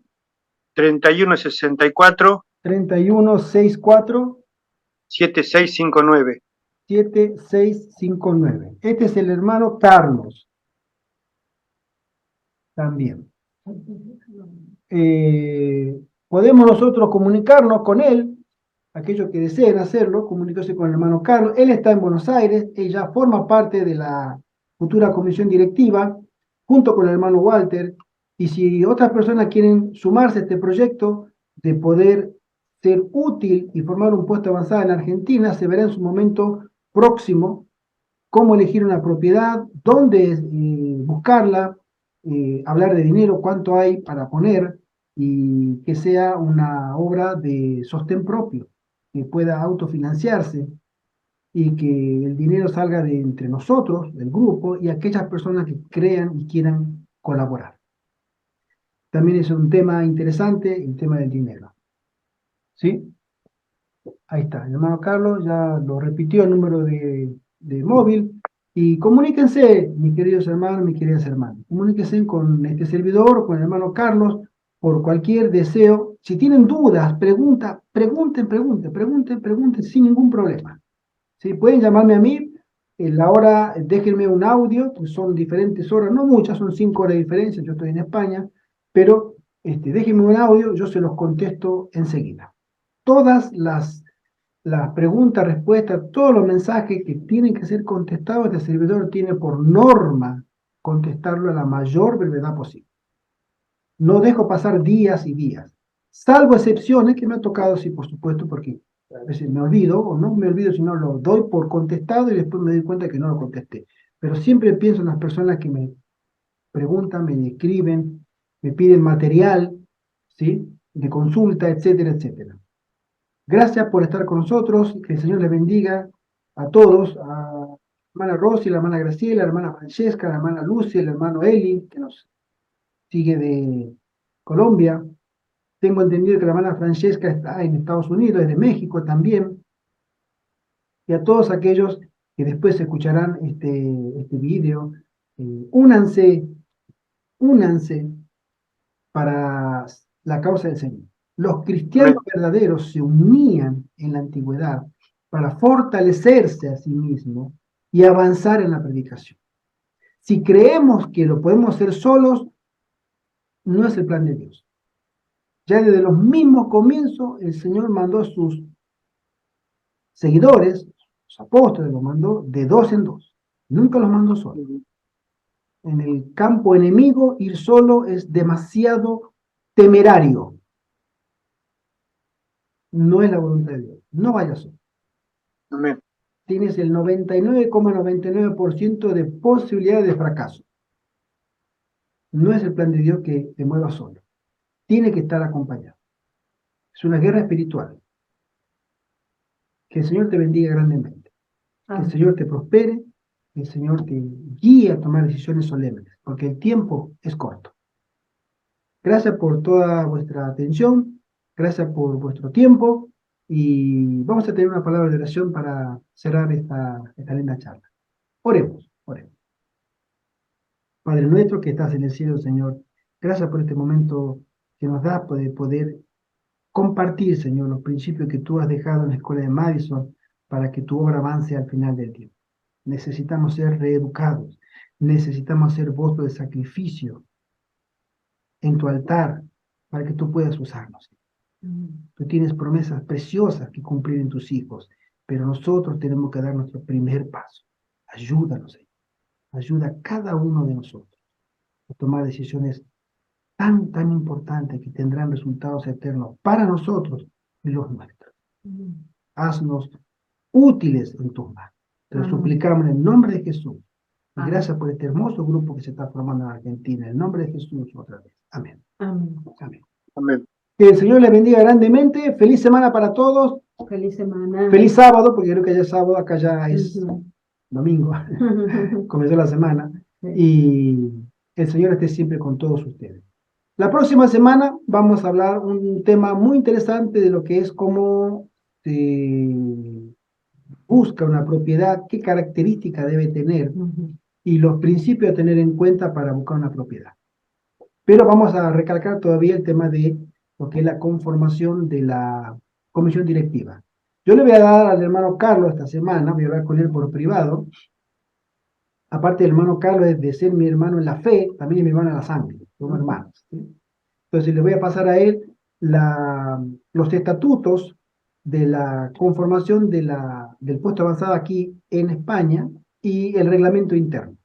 [SPEAKER 4] 31, 64,
[SPEAKER 1] 3164
[SPEAKER 4] 7659.
[SPEAKER 1] 7659. Este es el hermano Carlos también. Podemos nosotros comunicarnos con él, aquellos que deseen hacerlo, comunicarse con el hermano Carlos. Él está en Buenos Aires, ella forma parte de la futura comisión directiva, junto con el hermano Walter, y si otras personas quieren sumarse a este proyecto de poder ser útil y formar un puesto avanzado en Argentina, se verá en su momento próximo cómo elegir una propiedad, dónde buscarla, hablar de dinero, cuánto hay para poner y que sea una obra de sostén propio, que pueda autofinanciarse y que el dinero salga de entre nosotros, del grupo, y aquellas personas que crean y quieran colaborar. También es un tema interesante el tema del dinero. ¿Sí? Ahí está, el hermano Carlos ya lo repitió el número de móvil. Y comuníquense, mis queridos hermanos, mis queridas hermanas. Comuníquense con este servidor, con el hermano Carlos, por cualquier deseo. Si tienen dudas, pregunten sin ningún problema. ¿Sí? Pueden llamarme a mí, en la hora, déjenme un audio, que son diferentes horas, no muchas, son 5 horas de diferencia, yo estoy en España, pero déjenme un audio, yo se los contesto enseguida. Todas las preguntas, respuestas, todos los mensajes que tienen que ser contestados, este servidor tiene por norma contestarlo a la mayor brevedad posible. No dejo pasar días y días, salvo excepciones que me ha tocado, sí, por supuesto, porque a veces me olvido, o no me olvido, sino lo doy por contestado y después me doy cuenta que no lo contesté. Pero siempre pienso en las personas que me preguntan, me escriben, me piden material, ¿sí? De consulta, etcétera, etcétera. Gracias por estar con nosotros, que el Señor les bendiga a todos, a la hermana Rosy, la hermana Graciela, la hermana Francesca, la hermana Lucy, el hermano Eli, que nos sigue de Colombia. Tengo entendido que la hermana Francesca está en Estados Unidos, es de México también. Y a todos aquellos que después escucharán este video, únanse, únanse para la causa del Señor. Los cristianos
[SPEAKER 4] Amén.
[SPEAKER 1] verdaderos se unían en la antigüedad para fortalecerse a sí mismos y avanzar en la predicación. Si creemos que lo podemos hacer solos, no es el plan de Dios. Ya desde los mismos comienzos, el Señor mandó a sus seguidores, los apóstoles, los mandó de dos en dos. Nunca los mandó solos. En el campo enemigo, ir solo es demasiado temerario. No es la voluntad de Dios. No vaya solo.
[SPEAKER 4] Amén.
[SPEAKER 1] tienes el 99,99% de posibilidad de fracaso. No es el plan de Dios que te mueva solo. Tiene que estar acompañado. Es una guerra espiritual. Que el Señor te bendiga grandemente. Que el Señor te prospere. Que el Señor te guíe a tomar decisiones solemnes. Porque el tiempo es corto. Gracias por toda vuestra atención. Gracias por vuestro tiempo. Y vamos a tener una palabra de oración para cerrar esta linda charla. Oremos, oremos. Padre nuestro que estás en el cielo, Señor, gracias por este momento que nos da de poder compartir, Señor, los principios que tú has dejado en la escuela de Madison para que tu obra avance al final del tiempo. Necesitamos ser reeducados, necesitamos ser votos de sacrificio en tu altar para que tú puedas usarnos. Tú tienes promesas preciosas que cumplir en tus hijos, pero nosotros tenemos que dar nuestro primer paso. Ayúdanos, Señor. Ayuda a cada uno de nosotros a tomar decisiones tan importantes que tendrán resultados eternos para nosotros y los nuestros. Haznos útiles en tus manos. Te lo suplicamos en el nombre de Jesús. Y gracias por este hermoso grupo que se está formando en Argentina. En el nombre de Jesús otra vez. Amén.
[SPEAKER 5] Amén.
[SPEAKER 1] Amén.
[SPEAKER 4] Amén.
[SPEAKER 1] Que el Señor les bendiga grandemente. Feliz semana para todos.
[SPEAKER 5] Feliz semana.
[SPEAKER 1] Feliz sábado, porque creo que ya es sábado, acá ya es domingo.
[SPEAKER 5] Ujú.
[SPEAKER 1] Comenzó la semana. Y el Señor esté siempre con todos ustedes. La próxima semana vamos a hablar un tema muy interesante de lo que es cómo se busca una propiedad, qué características debe tener y los principios a tener en cuenta para buscar una propiedad. Pero vamos a recalcar todavía el tema de lo que es la conformación de la comisión directiva. Yo le voy a dar al hermano Carlos esta semana, voy a hablar con él por privado. Aparte, el hermano Carlos es de ser mi hermano en la fe, también es mi hermano en la sangre, somos hermanos, ¿sí? Entonces le voy a pasar a él los estatutos de la conformación del puesto avanzado aquí en España y el reglamento interno.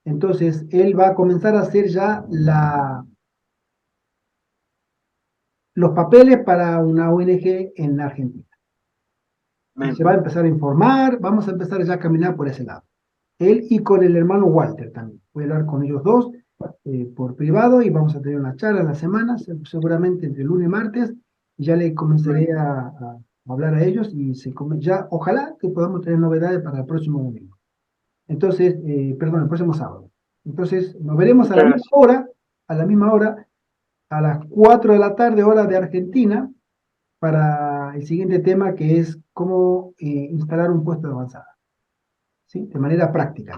[SPEAKER 1] Entonces, él va a comenzar a hacer ya los papeles para una ONG en Argentina.
[SPEAKER 4] Amén.
[SPEAKER 1] Se va a empezar a informar, vamos a empezar ya a caminar por ese lado. Él y con el hermano Walter también. Voy a hablar con ellos dos por privado y vamos a tener una charla en la semana, seguramente entre lunes y martes. Y ya le comenzaré a hablar a ellos y ya ojalá que podamos tener novedades para el próximo domingo. Entonces, perdón, el próximo sábado. Entonces, nos veremos a la misma hora, a las 4 de la tarde, hora de Argentina, para el siguiente tema que es cómo instalar un puesto de avanzada. ¿Sí? De manera práctica.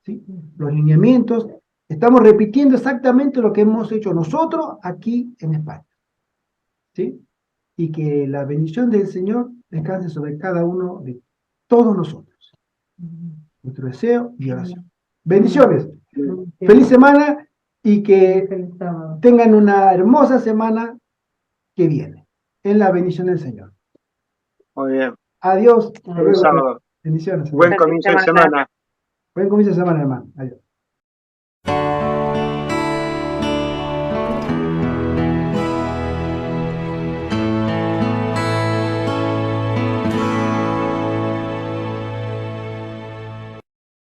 [SPEAKER 1] ¿Sí? Los lineamientos. Estamos repitiendo exactamente lo que hemos hecho nosotros aquí en España. ¿Sí? Y que la bendición del Señor descanse sobre cada uno de todos nosotros. Nuestro deseo y oración. Bendiciones. Feliz semana y que
[SPEAKER 5] Feliz sábado.
[SPEAKER 1] tengan una hermosa semana que viene. En la bendición del Señor.
[SPEAKER 4] Muy bien.
[SPEAKER 1] Adiós. Hasta
[SPEAKER 5] Buen
[SPEAKER 1] luego.
[SPEAKER 4] sábado.
[SPEAKER 1] Bendiciones.
[SPEAKER 4] Buen comienzo de semana.
[SPEAKER 1] Buen comienzo de semana, hermano. Adiós.